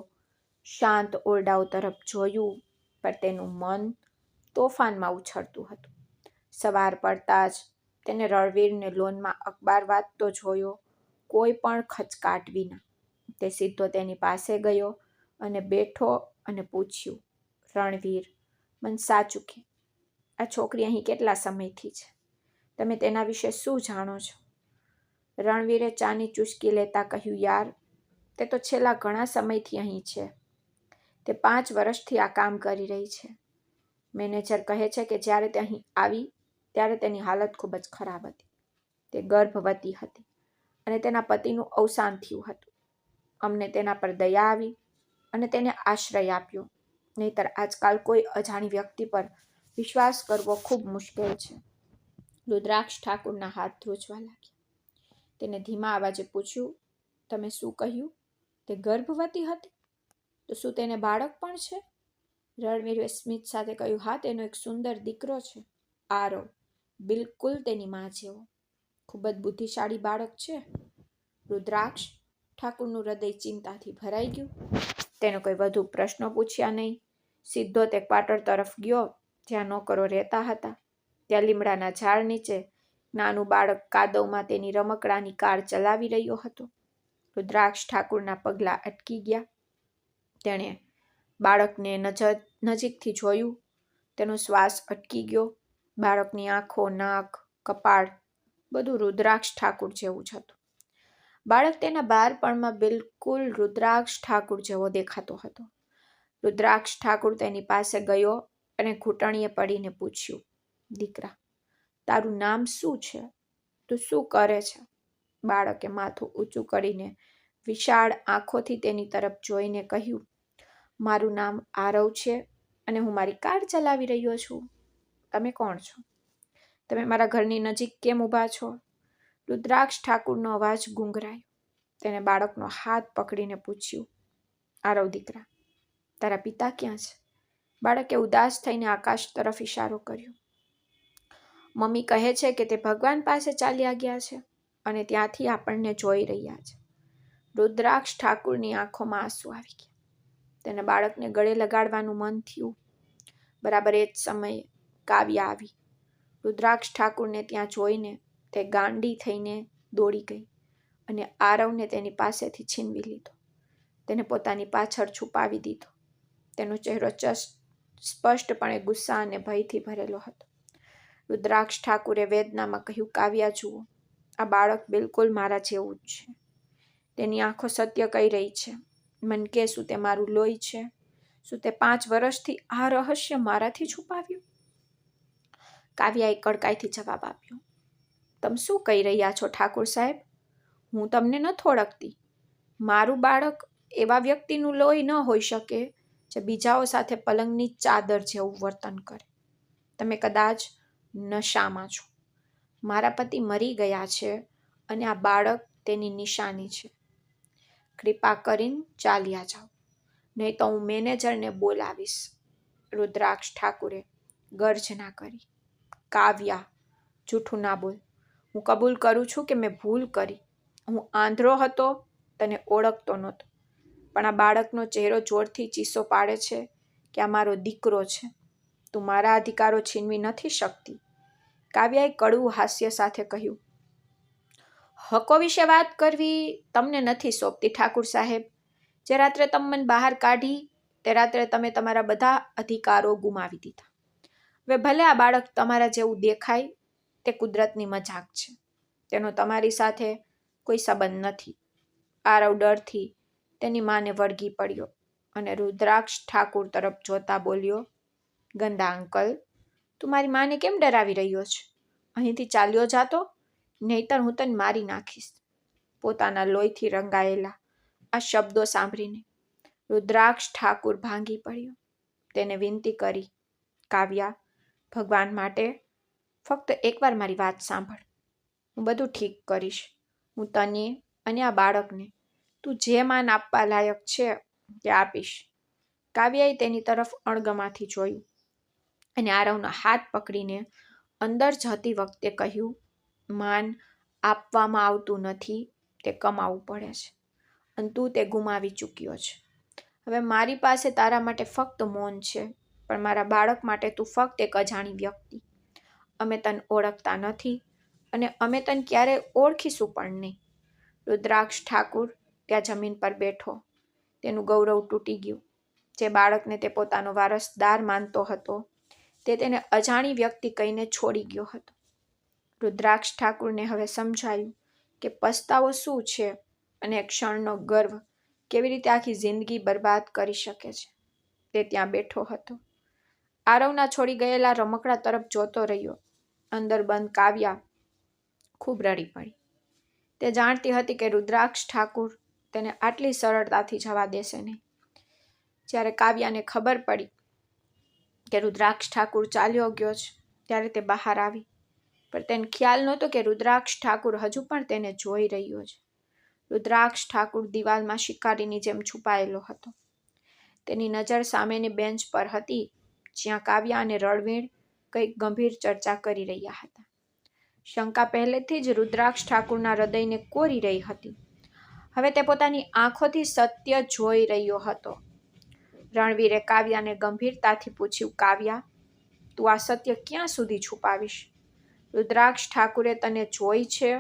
શાંત ઓરડાઓ તરફ જોયું, પણ તેનું મન તોફાનમાં ઉછળતું હતું. સવાર પડતા જ તેને રણવીરને લોનમાં અખબાર વાંચતો જોયો, કોઈ પણ ખચકાટ વિના. તે સીધો તેની પાસે ગયો અને બેઠો અને પૂછ્યું, રણવીર, મને સાચું કે, આ છોકરી અહીં કેટલા સમયથી છે? તમે તેના વિશે શું જાણો છો? રણવીરે ચાની ચૂસકી લેતા કહ્યું, યાર, તે તો છેલ્લા ઘણા સમયથી અહીં છે. તે 5 વર્ષથી આ કામ કરી રહી છે. મેનેજર કહે છે કે જ્યારે તે અહીં આવી ત્યારે તેની હાલત ખૂબ જ ખરાબ હતી. તે ગર્ભવતી હતી અને તેના પતિનું અવસાન થયું હતું. અમને તેના પર દયા આવી અને તેને આશ્રય આપ્યો. નહીંતર આજકાલ કોઈ અજાણી વ્યક્તિ પર વિશ્વાસ કરવો ખૂબ મુશ્કેલ છે. રુદ્રાક્ષ ઠાકુરના હાથ ધ્રુજવા લાગ્યા. તેને ધીમા અવાજે પૂછ્યું, તમે શું કહ્યું? તે ગર્ભવતી હતી? તો શું તેને બાળક પણ છે? રણવીરે સ્મિત સાથે કહ્યું, હા, તેનો એક સુંદર દીકરો છે, આરવ, બિલકુલ તેની માં જેવો. ખૂબ જ બુદ્ધિશાળી બાળક છે. રુદ્રાક્ષ ઠાકુરનું હૃદય ચિંતાથી ભરાઈ ગયું. તેને કોઈ વધુ પ્રશ્નો પૂછ્યા નહીં. સીધો તે ક્વાર્ટર તરફ ગયો જ્યાં નોકરો રહેતા હતા. ત્યાં લીમડાના ઝાડ નીચે નાનું બાળક કાદવમાં તેની રમકડાની કાર ચલાવી રહ્યો હતો. રુદ્રાક્ષ ઠાકુરના પગલાં અટકી ગયા. તેણે બાળકને નજીકથી જોયું. તેનો શ્વાસ અટકી ગયો. બાળકની આંખો, નાક, કપાળ બધું રુદ્રાક્ષ ઠાકુર જેવું જ હતું. બાળક તેના બાળપણમાં બિલકુલ રુદ્રાક્ષ ઠાકુર જેવો દેખાતો હતો. રુદ્રાક્ષ ઠાકુર તેની પાસે ગયો અને ઘૂંટણીએ પડીને પૂછ્યું, દીકરા, તારું નામ શું છે? તું શું કરે છે? બાળકે માથું ઊંચું કરીને વિશાળ આંખોથી તેની તરફ જોઈને કહ્યું, મારું નામ આરવ છે અને હું મારી કાર ચલાવી રહ્યો છું. તમે કોણ છો? તમે મારા ઘરની નજીક કેમ ઊભા છો? રુદ્રાક્ષ ઠાકુરનો અવાજ ગુંગરાયો. તેને બાળકનો હાથ પકડીને પૂછ્યું, આરવ દીકરા, તારા પિતા ક્યાં છે? બાળકે ઉદાસ થઈને આકાશ તરફ ઇશારો કર્યો. મમ્મી કહે છે કે તે ભગવાન પાસે ચાલ્યા ગયા છે અને ત્યાંથી આપણને જોઈ રહ્યા છે. રુદ્રાક્ષ ઠાકુરની આંખોમાં આંસુ આવી ગયા. તેને બાળકને ગળે લગાડવાનું મન થયું. બરાબર એ જ સમયે કાવ્યા આવી. રુદ્રાક્ષ ઠાકુરને ત્યાં જોઈને તે ગાંડી થઈને દોડી ગઈ અને આરવને તેની પાસેથી છીનવી લીધો. તેને પોતાની પાછળ છુપાવી દીધો. તેનો ચહેરો સ્પષ્ટપણે ગુસ્સા અને ભયથી ભરેલો હતો. રુદ્રાક્ષ ઠાકુરે વેદનામાં કહ્યું, કાવ્યા જુઓ, આ બાળક બિલકુલ મારા જેવું જ છે. તેની આંખો સત્ય કહી રહી છે. મન કે શું તે મારું લોહી છે? શું તે 5 વર્ષથી આ રહસ્ય મારાથી છુપાવ્યું? કાવ્યાએ કડકાઈથી જવાબ આપ્યો. તમે શું કહી રહ્યા છો ઠાકુર સાહેબ? હું તમને નથી ઓળખતી. મારું બાળક એવા વ્યક્તિનું લોહી ન હોઈ શકે જે બીજાઓ સાથે પલંગની ચાદર જેવું વર્તન કરે. તમે કદાચ નશામાં છો. મારા પતિ મરી ગયા છે અને આ બાળક તેની નિશાની છે. કૃપા કરીને ચાલ્યા જાઓ, નહીં તો હું મેનેજરને બોલાવીશ. રુદ્રાક્ષ ઠાકુરે ગર્જના કરી. કાવ્યા, જૂઠું ના બોલ. હું કબૂલ કરું છું કે મેં ભૂલ કરી. હું આંધળો હતો, તને ઓળખતો નહોતો. પણ આ બાળકનો ચહેરો જોરથી ચીસો પાડે છે કે આ મારો દીકરો છે. તું મારા અધિકારો છીનવી નથી શકતી. કાવ્યાએ કડવું હાસ્ય સાથે કહ્યું. હકો વિશે વાત કરવી તમને નથી સોંપતી ઠાકુર સાહેબ. જે રાત્રે તમે મને બહાર કાઢી તે રાત્રે તમે તમારા બધા અધિકારો ગુમાવી દીધા. હવે ભલે આ બાળક તમારા જેવું દેખાય, તે કુદરતની મજાક છે. તેનો તમારી સાથે કોઈ સંબંધ નથી. આરવ ડરથી તેની માને વળગી પડ્યો અને રુદ્રાક્ષ ઠાકુર તરફ જોતા બોલ્યો, ગંદા અંકલ, તું મારી માને કેમ ડરાવી રહ્યો છે? અહીંથી ચાલ્યો જાતો, નહીતર હું તને મારી નાખીશ. પોતાના લોહીથી રંગાયેલા આ શબ્દો સાંભળીને રુદ્રાક્ષ ઠાકુર ભાંગી પડ્યો. તેને વિનંતી કરી, કાવ્યા, ભગવાન માટે ફક્ત એકવાર મારી વાત સાંભળ. હું બધું ઠીક કરીશ. હું તને અને આ બાળકને તું જે માન આપવા લાયક છે તે આપીશ. કાવ્યાએ તેની તરફ અણગમાથી જોયું અને આરવનો હાથ પકડીને અંદર જતી વખતે કહ્યું, માન આપવામાં આવતું નથી, તે કમાવવું પડે છે અને તું તે ગુમાવી ચૂક્યો છે. હવે મારી પાસે તારા માટે ફક્ત મૌન છે, પણ મારા બાળક માટે તું ફક્ત એક અજાણી વ્યક્તિ. અમે તને ઓળખતા નથી અને અમે તને ક્યારેય ઓળખીશું પણ નહીં. રુદ્રાક્ષ ઠાકુર ત્યાં જમીન પર બેઠો. તેનું ગૌરવ તૂટી ગયું. જે બાળકને તે પોતાનો વારસદાર માનતો હતો, તે તેને અજાણી વ્યક્તિ કહીને છોડી ગયો હતો. રુદ્રાક્ષ ઠાકુરને હવે સમજાયું કે પસ્તાવો શું છે અને ક્ષણનો ગર્વ કેવી રીતે આખી જિંદગી બરબાદ કરી શકે છે. તે ત્યાં બેઠો હતો. આરવના છોડી ગયેલા રમકડા તરફ જોતો રહ્યો. અંદર બંધ કાવ્યા ખૂબ રડી પડી. તે જાણતી હતી કે રુદ્રાક્ષ ઠાકુર તેને આટલી સરળતાથી જવા દેશે નહીં. જ્યારે કાવ્યાને ખબર પડી કે રુદ્રાક્ષ ઠાકુર ચાલ્યો ગયો છે, ત્યારે તે બહાર આવી. પણ તેને ખ્યાલ નહોતો કે રુદ્રાક્ષ ઠાકુર હજુ પણ તેને જોઈ રહ્યો છે. રુદ્રાક્ષ ઠાકુર દિવાલમાં શિકારીની જેમ છુપાયેલો હતો. તેની નજર સામેની બેન્ચ પર હતી, જ્યાં કાવ્યા અને રણવીર કંઈક ગંભીર ચર્ચા કરી રહ્યા હતા. શંકા પહેલેથી જ રુદ્રાક્ષ ઠાકુરના હૃદયને કોરી રહી હતી. હવે તે પોતાની આંખોથી સત્ય જોઈ રહ્યો હતો. રણવીરે કાવ્યાને ગંભીરતાથી પૂછ્યું, કાવ્યા, તું આ સત્ય ક્યાં સુધી છુપાવીશ? રુદ્રાક્ષ ઠાકુરે તને જોઈ છે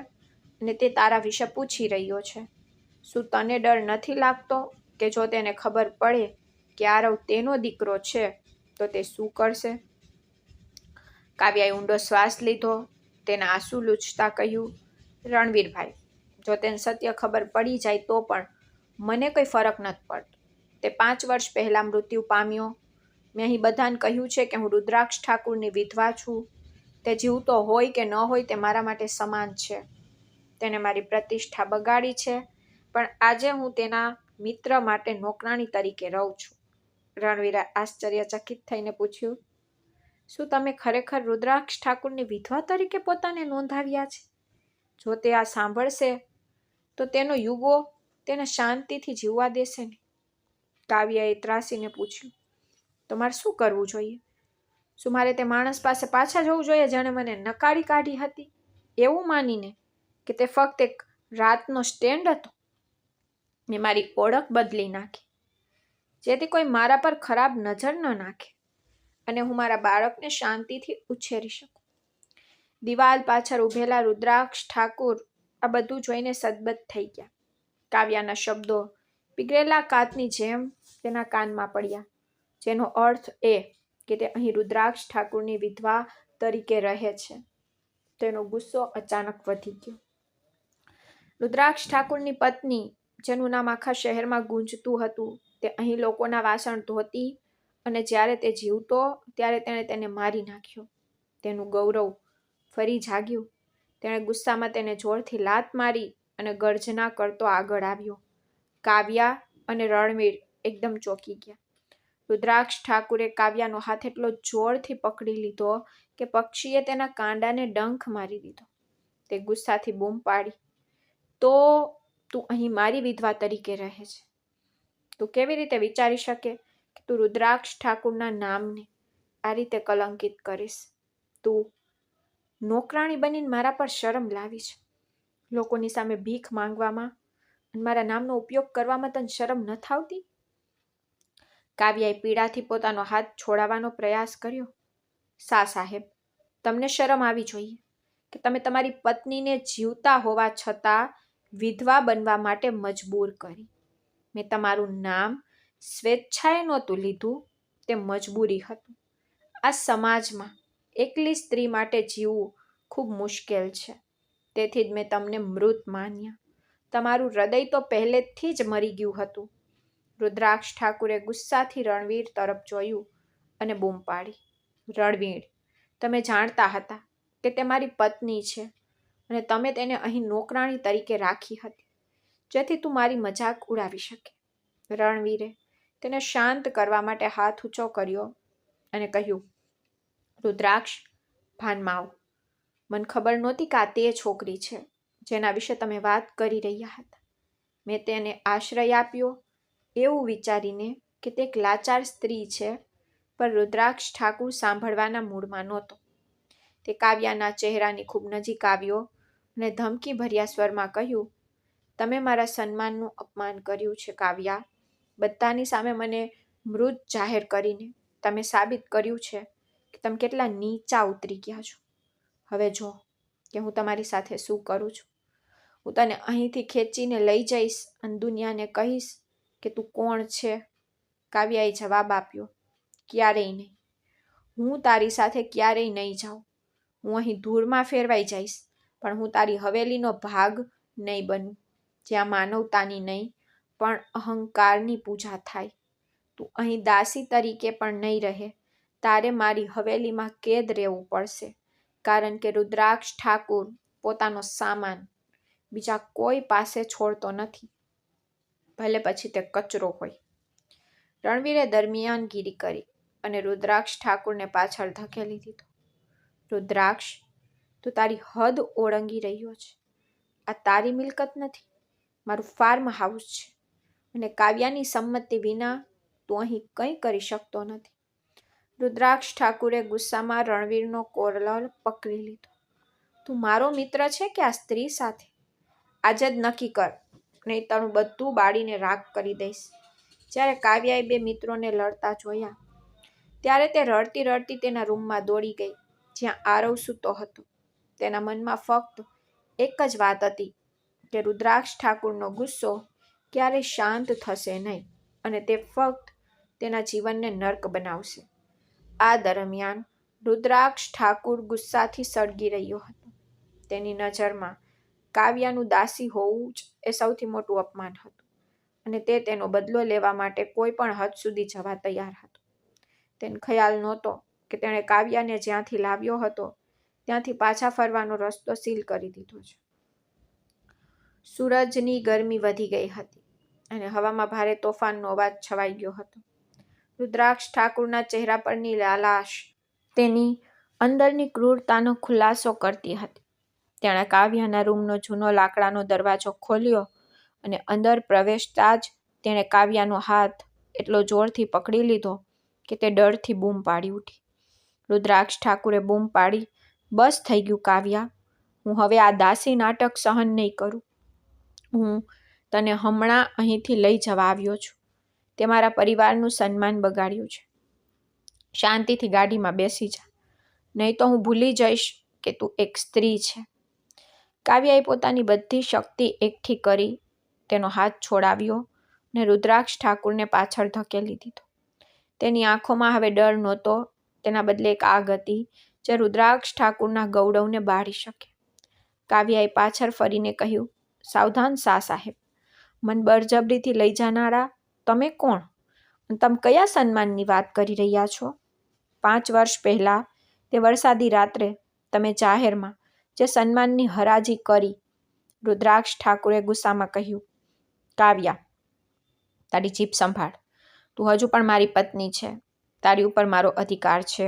અને તે તારા વિશે પૂછી રહ્યો છે. શું તને ડર નથી લાગતો કે જો તેને ખબર પડે કે આરવ તેનો દીકરો છે તો તે શું કરશે? કાવ્યાએ ઊંડો શ્વાસ લીધો. તેના આંસુ લૂછતા કહ્યું, રણવીરભાઈ, જો તેને સત્ય ખબર પડી જાય તો પણ મને કોઈ ફરક નથી પડતો. તે 5 વર્ષ પહેલાં મૃત્યુ પામ્યો. મેં અહીં બધાને કહ્યું છે કે હું રુદ્રાક્ષ ઠાકુરની વિધવા છું. તે જીવતો હોય કે ન હોય તે મારા માટે સમાન છે. તેને મારી પ્રતિષ્ઠા બગાડી છે, પણ આજે હું તેના મિત્ર માટે નોકરાણી તરીકે રહું છું. રણવીરે આશ્ચર્યચકિત થઈને પૂછ્યું, શું તમે ખરેખર રુદ્રાક્ષ ઠાકુરની વિધવા તરીકે પોતાને નોંધાવ્યા છે? જો તે આ સાંભળશે તો તેનો યુગો તેને શાંતિથી જીવવા દેશે નહીં. કાવ્યાએ ત્રાસીને પૂછ્યું, તો મારે શું કરવું જોઈએ? શું મારે તે માણસ પાસે પાછા જવું જોઈએ જેણે મને નકારી કાઢી હતી, એવું માનીને કે તે ફક્ત એક રાતનો સ્ટેન્ડ હતો? મેં મારી ઓળખ બદલી નાખી, જેથી કોઈ મારા પર ખરાબ નજર ન નાખે અને હું મારા બાળકને શાંતિથી ઉછેરી શકું. દિવાલ પાછળ ઊભેલા રુદ્રાક્ષ ઠાકુર આ બધું જોઈને સદબદ થઈ ગયા. કાવ્યાના શબ્દો પીગળેલા કાચની જેમ તેના કાનમાં પડ્યા, જેનો અર્થ એ કે તે અહીં રુદ્રાક્ષ ઠાકુરની વિધવા તરીકે રહે છે. તેનો ગુસ્સો અચાનક વધી ગયો. રુદ્રાક્ષ ઠાકુરની પત્ની, જેનું નામ આખા શહેરમાં ગુંજતું હતું, તે અહીં લોકોના વાસણ ધોતી અને જ્યારે તે જીવતો ત્યારે તેણે તેને મારી નાખ્યો. તેનું ગૌરવ ફરી જાગ્યું. તેણે ગુસ્સામાં તેને જોરથી લાત મારી અને ગર્જના કરતો આગળ આવ્યો. કાવ્યા અને રણવીર એકદમ ચોંકી ગયા. રુદ્રાક્ષ ઠાકુરે કાવ્યાનો હાથ એટલો જોરથી પકડી લીધો કે પક્ષીએ તેના કાંડાને ડંખ મારી દીધો. તે ગુસ્સાથી બૂમ પાડી, તો તું અહીં મારી વિધવા તરીકે રહે છે? તું કેવી રીતે વિચારી શકે કે તું રુદ્રાક્ષ ઠાકુરના નામને આ રીતે કલંકિત કરીશ? તું નોકરાણી બનીને મારા પર શરમ લાવી છે. લોકોની સામે ભીખ માંગવામાં અને મારા નામનો ઉપયોગ કરવામાં તને શરમ ન આવતી? કાવ્યાએ પીડાથી પોતાનો હાથ છોડાવવાનો પ્રયાસ કર્યો. શા સાહેબ, તમને શરમ આવી જોઈએ કે તમે તમારી પત્નીને જીવતા હોવા છતાં વિધવા બનવા માટે મજબૂર કરી. મેં તમારું નામ સ્વેચ્છાએ નહોતું લીધું, તે મજબૂરી હતું. આ સમાજમાં એકલી સ્ત્રી માટે જીવવું ખૂબ મુશ્કેલ છે, તેથી જ મેં તમને મૃત માન્યા. તમારું હૃદય તો પહેલેથી જ મરી ગયું હતું. રુદ્રાક્ષ ઠાકુરે ગુસ્સાથી રણવીર તરફ જોયું અને બૂમ પાડી, રણવીર, તમે જાણતા હતા કે તે મારી પત્ની છે અને તમે તેને અહીં નોકરાણી તરીકે રાખી હતી, જેથી તું મારી મજાક ઉડાવી શકે. રણવીરે તેને શાંત કરવા માટે હાથ ઊંચો કર્યો અને કહ્યું, રુદ્રાક્ષ, ભાનમાં આવ. મને ખબર નહોતી કે આ તે છોકરી છે જેના વિશે તમે વાત કરી રહ્યા હતા. મેં તેને આશ્રય આપ્યો એવું વિચારીને કે તે એક લાચાર સ્ત્રી છે, પણ રુદ્રાક્ષ ઠાકુર સાંભળવાના મૂડમાં નહોતો. તે કાવ્યાના ચહેરાની ખૂબ નજીક આવ્યો અને ધમકી ભર્યા સ્વરમાં કહ્યું, તમે મારા સન્માનનું અપમાન કર્યું છે કાવ્યા. બધાની સામે મને મૃત જાહેર કરીને તમે સાબિત કર્યું છે કે તમે કેટલા નીચા ઉતરી ગયા છો. હવે જો કે હું તમારી સાથે શું કરું છું. હું તને અહીંથી ખેંચીને લઈ જઈશ અને દુનિયાને કહીશ કે તું કોણ છે. કાવ્યાએ જવાબ આપ્યો, ક્યારેય નહીં. હું તારી સાથે ક્યારેય નહીં જાઉં. હું અહીં ધૂળમાં ફેરવાઈ જઈશ, પણ હું તારી હવેલીનો ભાગ નહીં બનું, જ્યાં માનવતાની નહીં પણ અહંકારની પૂજા થાય. તું અહીં દાસી તરીકે પણ નહીં રહે. તારે મારી હવેલીમાં કેદ રહેવું પડશે, કારણ કે રુદ્રાક્ષ ઠાકુર પોતાનો સામાન બીજા કોઈ પાસે છોડતો નથી, ભલે પછી તે કચરો હોય. રણવીરે દરમિયાનગીરી કરી અને રુદ્રાક્ષ ઠાકુરને પાછળ ધકેલી દીધો. રુદ્રાક્ષ, તું તારી હદ ઓળંગી રહ્યો છે. આ તારી મિલકત નથી, મારું ફાર્મ હાઉસ છે અને કાવ્યાની સંમતિ વિના તું અહીં કંઈ કરી શકતો નથી. રુદ્રાક્ષ ઠાકુરે ગુસ્સામાં રણવીરનો કોલર પકડી લીધો. તું મારો મિત્ર છે કે આ સ્ત્રી સાથે? આજે જ નક્કી કર, નહીં તો હું બધું બાળીને રાખ કરી દઈશ. જ્યારે કાવ્યાએ બે મિત્રોને લડતા જોયા ત્યારે તે રડતી રડતી તેના રૂમમાં દોડી ગઈ, જ્યાં આરવ સૂતો હતો. તેના મનમાં ફક્ત એક જ વાત હતી કે રુદ્રાક્ષ ઠાકુરનો ગુસ્સો ક્યારેય શાંત થશે નહીં અને તે ફક્ત તેના જીવનને નર્ક બનાવશે. આ દરમિયાન રુદ્રાક્ષ ઠાકુર ગુસ્સાથી સળગી રહ્યો હતો. તેની નજરમાં કાવ્યાનું દાસી હોવું જ એ સૌથી મોટું અપમાન હતું અને તે તેનો બદલો લેવા માટે કોઈ પણ હદ સુધી જવા તૈયાર હતો. તેને ખ્યાલ નહોતો કે તેણે કાવ્યાને જ્યાંથી લાવ્યો હતો ત્યાંથી પાછા ફરવાનો રસ્તો સીલ કરી દીધો છે. સૂરજની ગરમી વધી ગઈ હતી અને હવામાં ભારે તોફાનનો અવાજ છવાઈ ગયો હતો. રુદ્રાક્ષ ઠાકુરના ચહેરા પરની લાલાશ તેની અંદરની ક્રૂરતાનો ખુલાસો કરતી હતી. તેણે કાવ્યાના રૂમનો જૂનો લાકડાનો દરવાજો ખોલ્યો અને અંદર પ્રવેશતા જ તેણે કાવ્યાનો હાથ એટલો જોરથી પકડી લીધો કે તે ડરથી બૂમ પાડી ઉઠી. રુદ્રાક્ષ ઠાકુરે બૂમ પાડી, બસ થઈ ગયું કાવ્યા, હું હવે આ દાસી નાટક સહન નહીં કરું. હું તને હમણાં અહીંથી લઈ જવા આવ્યો છું. તે મારા પરિવારનું સન્માન બગાડ્યું છે. શાંતિથી ગાડીમાં બેસી જા, નહીં તો હું ભૂલી જઈશ કે તું એક સ્ત્રી છે. કાવ્યાએ પોતાની બધી શક્તિ એકઠી કરી તેનો હાથ છોડાવ્યો ને રુદ્રાક્ષ ઠાકુરને પાછળ ધકેલી દીધો. તેની આંખોમાં હવે ડર નહોતો, તેના બદલે એક આગ હતી જે રુદ્રાક્ષ ઠાકુરના ગૌરવને બાળી શકે. કાવ્યાએ પાછળ ફરીને કહ્યું, સાવધાન શાહ સાહેબ, મન બળજબરીથી લઈ જનારા તમે કોણ? તમે કયા સન્માનની વાત કરી રહ્યા છો? 5 વર્ષ પહેલાં તે વરસાદી રાત્રે તમે જાહેરમાં જે સન્માનની હરાજી કરી, રુદ્રાક્ષ ઠાકુરે ગુસ્સામાં કહ્યું. કાવ્યા, તારી જીભ સંભાળ. તું હજુ પણ મારી પત્ની છે. તારી ઉપર મારો અધિકાર છે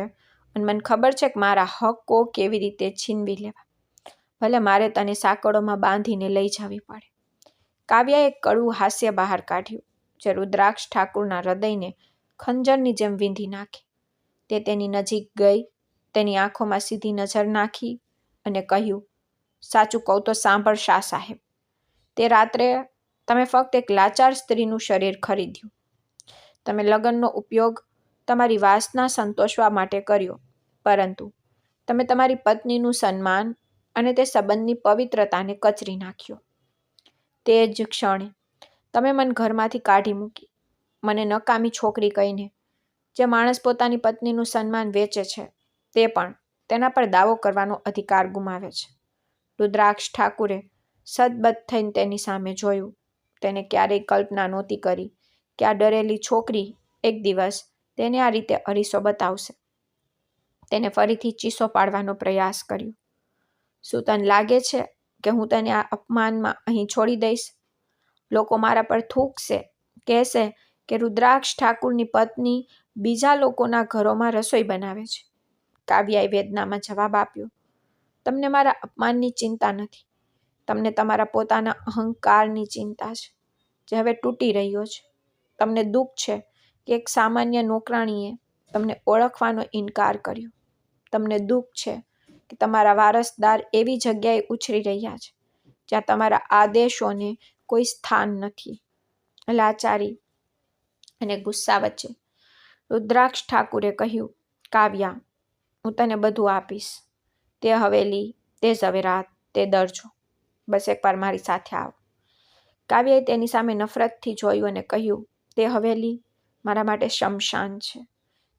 અને મને ખબર છે કે મારા હકો કેવી રીતે છીનવી લેવા. ભલે મારે તને સાંકળોમાં બાંધીને લઈ જવી પડે. કાવ્યાએ એક કડવું હાસ્ય બહાર કાઢ્યું જે રુદ્રાક્ષ ઠાકુરના હૃદયને ખંજરની જેમ વીંધી નાખે. તે તેની નજીક ગઈ, તેની આંખોમાં સીધી નજર નાખી અને કહ્યું, સાચું કહું તો સાંભળ શાહ સાહેબ, તે રાત્રે તમે ફક્ત એક લાચાર સ્ત્રીનું શરીર ખરીદ્યું. તમે લગ્નનો ઉપયોગ તમારી વાસના સંતોષવા માટે કર્યો, પરંતુ તમે તમારી પત્નીનું સન્માન અને તે સંબંધની પવિત્રતાને કચરી નાખ્યો. તે જ ક્ષણે તમે મને ઘરમાંથી કાઢી મૂકી, મને નકામી છોકરી કહીને. જે માણસ પોતાની પત્નીનું સન્માન વેચે છે, તે પણ તેના પર દાવો કરવાનો અધિકાર ગુમાવે છે. રુદ્રાક્ષ ઠાકુરે સદબદ થઈને તેની સામે જોયું. તેને ક્યારેય કલ્પના નહોતી કરી કે આ ડરેલી છોકરી એક દિવસ તેને આ રીતે અરીસો બતાવશે. તેને ફરીથી ચીસો પાડવાનો પ્રયાસ કર્યો. શું તને લાગે છે કે હું તને આ અપમાનમાં અહીં છોડી દઈશ? લોકો મારા પર થૂંકશે, કહેશે કે રુદ્રાક્ષ ઠાકુરની પત્ની બીજા લોકોના ઘરોમાં રસોઈ બનાવે છે. કાવ્યાએ વેદનામાં જવાબ આપ્યો. તમને મારા અપમાનની ચિંતા નથી. તમને તમારા પોતાના અહંકારની ચિંતા છે, જે હવે તૂટી રહ્યો છે. તમને દુઃખ છે કે એક સામાન્ય નોકરાણીએ તમને ઓળખવાનો ઇનકાર કર્યો. તમને દુઃખ છે કે તમારા વારસદાર એવી જગ્યાએ ઉછરી રહ્યા છે જ્યાં તમારા આદેશોને કોઈ સ્થાન નથી. લાચારી અને ગુસ્સા વચ્ચે રુદ્રાક્ષ ઠાકુરે કહ્યું, કાવ્યા, હું તને બધું આપીશ. તે હવેલી, તે ઝવેરાત, તે દરજો. બસ એકવાર મારી સાથે આવ. કાવ્યાએ તેની સામે નફરતથી જોયું અને કહ્યું, તે હવેલી મારા માટે શમશાન છે,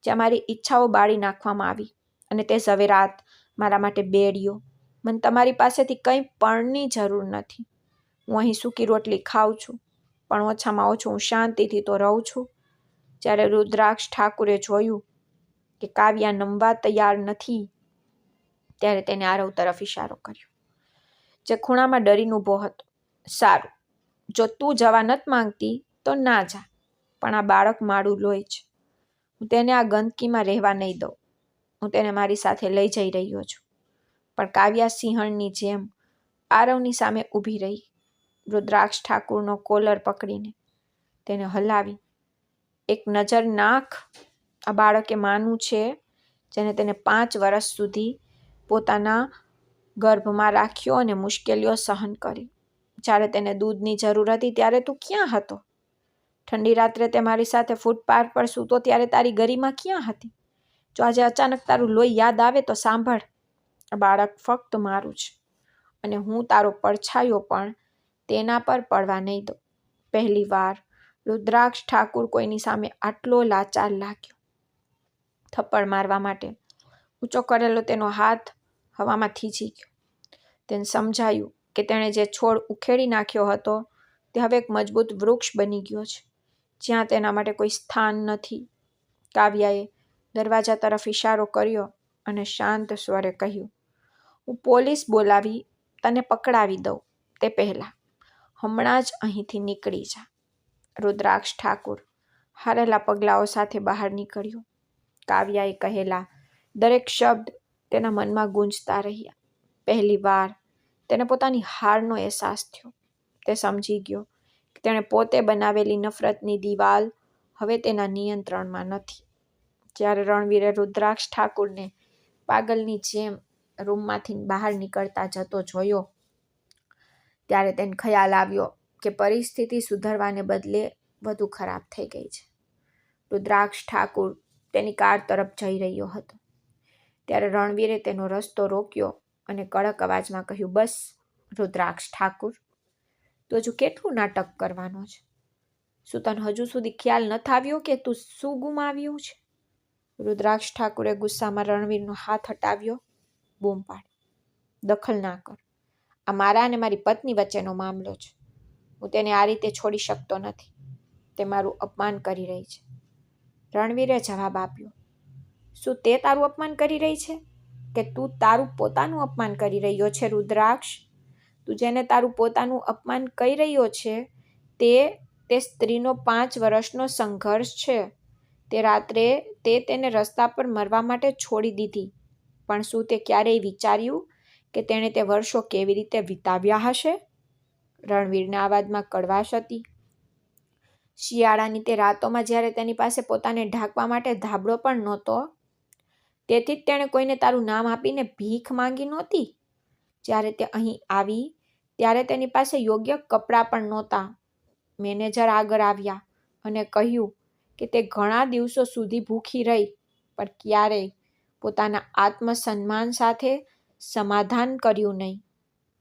જ્યાં મારી ઈચ્છાઓ બાળી નાખવામાં આવી, અને તે ઝવેરાત મારા માટે બેડીઓ. મને તમારી પાસેથી કંઈ પણની જરૂર નથી. હું અહીં સૂકી રોટલી ખાઉં છું, પણ ઓછામાં ઓછું હું શાંતિથી તો રહું છું. જ્યારે રુદ્રાક્ષ ઠાકુરે જોયું કે કાવ્યા નમવા તૈયાર નથી, ત્યારે તેને આરવ તરફ ઇશારો કર્યો, જે ખૂણામાં ડરીને ઊભો હતો. સારું, જો તું જવા નથી માંગતી તો ના જા, પણ આ બાળક મારું લોહી છે. હું તેને આ ગંદકીમાં રહેવા નહીં દઉં. હું તેને મારી સાથે લઈ જઈ રહ્યો છું. પણ કાવ્યા સિંહણની જેમ આરવની સામે ઊભી રહી, રુદ્રાક્ષ ઠાકુરનો કોલર પકડીને તેને હલાવી. એક નજર નાખ, આ બાળકે માનું છે જેને તેને 5 વર્ષ સુધી પોતાના ગર્ભમાં રાખ્યો અને મુશ્કેલીઓ સહન કરી. જ્યારે તેને દૂધની જરૂર હતી ત્યારે તું ક્યાં હતો? ઠંડી રાત્રે તે મારી સાથે ફૂટપાથ પર સૂતો ત્યારે તારી ગરિમા ક્યાં હતી? જો આજે અચાનક તારું લોહી યાદ આવે તો સાંભળ, આ બાળક ફક્ત મારું છે, અને હું તારો પડછાયો પણ તેના પર પડવા નહીં દઉં. પહેલી વાર રુદ્રાક્ષ ઠાકુર કોઈની સામે આટલો લાચાર લાગ્યો. થપ્પડ મારવા માટે ઊંચો કરેલો તેનો હાથ હવામાં થીજી ગયો. તેને સમજાયું કે તેણે જે છોડ ઉખેડી નાખ્યો હતો તે હવે એક મજબૂત વૃક્ષ બની ગયો છે, જ્યાં તેના માટે કોઈ સ્થાન નથી. કાવ્યાએ દરવાજા તરફ ઇશારો કર્યો અને શાંત સ્વરે કહ્યું, હું પોલીસ બોલાવી તને પકડાવી દઉં તે પહેલાં હમણાં જ અહીંથી નીકળી જા. રુદ્રાક્ષ ઠાકુર હારેલા પગલાઓ સાથે બહાર નીકળ્યો. કાવ્યાએ કહેલા દરેક શબ્દ તેના મનમાં ગૂંજતા રહ્યા. પહેલી વાર તેને પોતાની હારનો અહેસાસ થયો. તે સમજી ગયો કે તેણે પોતે બનાવેલી નફરતની દિવાલ હવે તેના નિયંત્રણમાં નથી. જ્યારે રણવીરે રુદ્રાક્ષ ઠાકુરને પાગલની જેમ રૂમમાંથી બહાર નીકળતા જતો જોયો, ત્યારે તેને ખ્યાલ આવ્યો કે પરિસ્થિતિ સુધરવાને બદલે વધુ ખરાબ થઈ ગઈ છે. રુદ્રાક્ષ ઠાકુર તેની કાર તરફ જઈ રહ્યો હતો ત્યારે રણવીરે તેનો રસ્તો રોક્યો અને કડક અવાજમાં કહ્યું, બસ રુદ્રાક્ષ ઠાકુર, તો હજુ કેટલું નાટક કરવાનો છે? શું તને હજુ સુધી ખ્યાલ નથી આવ્યો કે તું શું ગુમાવ્યું છે? રુદ્રાક્ષ ઠાકુરે ગુસ્સામાં રણવીરનો હાથ હટાવ્યો, બૂમ પાડી, દખલ ના કર. આ મારા અને મારી પત્ની વચ્ચેનો મામલો છે. હું તેને આ રીતે છોડી શકતો નથી. તે મારું અપમાન કરી રહી છે. રણવીરે જવાબ આપ્યો, શું તે તારું અપમાન કરી રહી છે કે તું તારું પોતાનું અપમાન કરી રહ્યો છે? રુદ્રાક્ષ, તું જેને તારું પોતાનું અપમાન કહી રહ્યો છે તે સ્ત્રીનો 5 વર્ષનો સંઘર્ષ છે. તે રાત્રે તેને રસ્તા પર મરવા માટે છોડી દીધી, પણ શું તે ક્યારેય વિચાર્યું કે તેણે તે વર્ષો કેવી રીતે વિતાવ્યા હશે? રણવીરના અવાજમાં કડવાશ હતી. શિયાળાની તે રાતોમાં જ્યારે તેની પાસે પોતાને ઢાંકવા માટે ધાબળો પણ નહોતો, તેથી જ તેણે કોઈને તારું નામ આપીને ભીખ માંગી નહોતી. જ્યારે તે અહીં આવી ત્યારે તેની પાસે યોગ્ય કપડાં પણ નહોતા. મેનેજર આગળ આવ્યા અને કહ્યું કે તે ઘણા દિવસો સુધી ભૂખી રહી, પણ ક્યારેય પોતાના આત્મસન્માન સાથે સમાધાન કર્યું નહીં.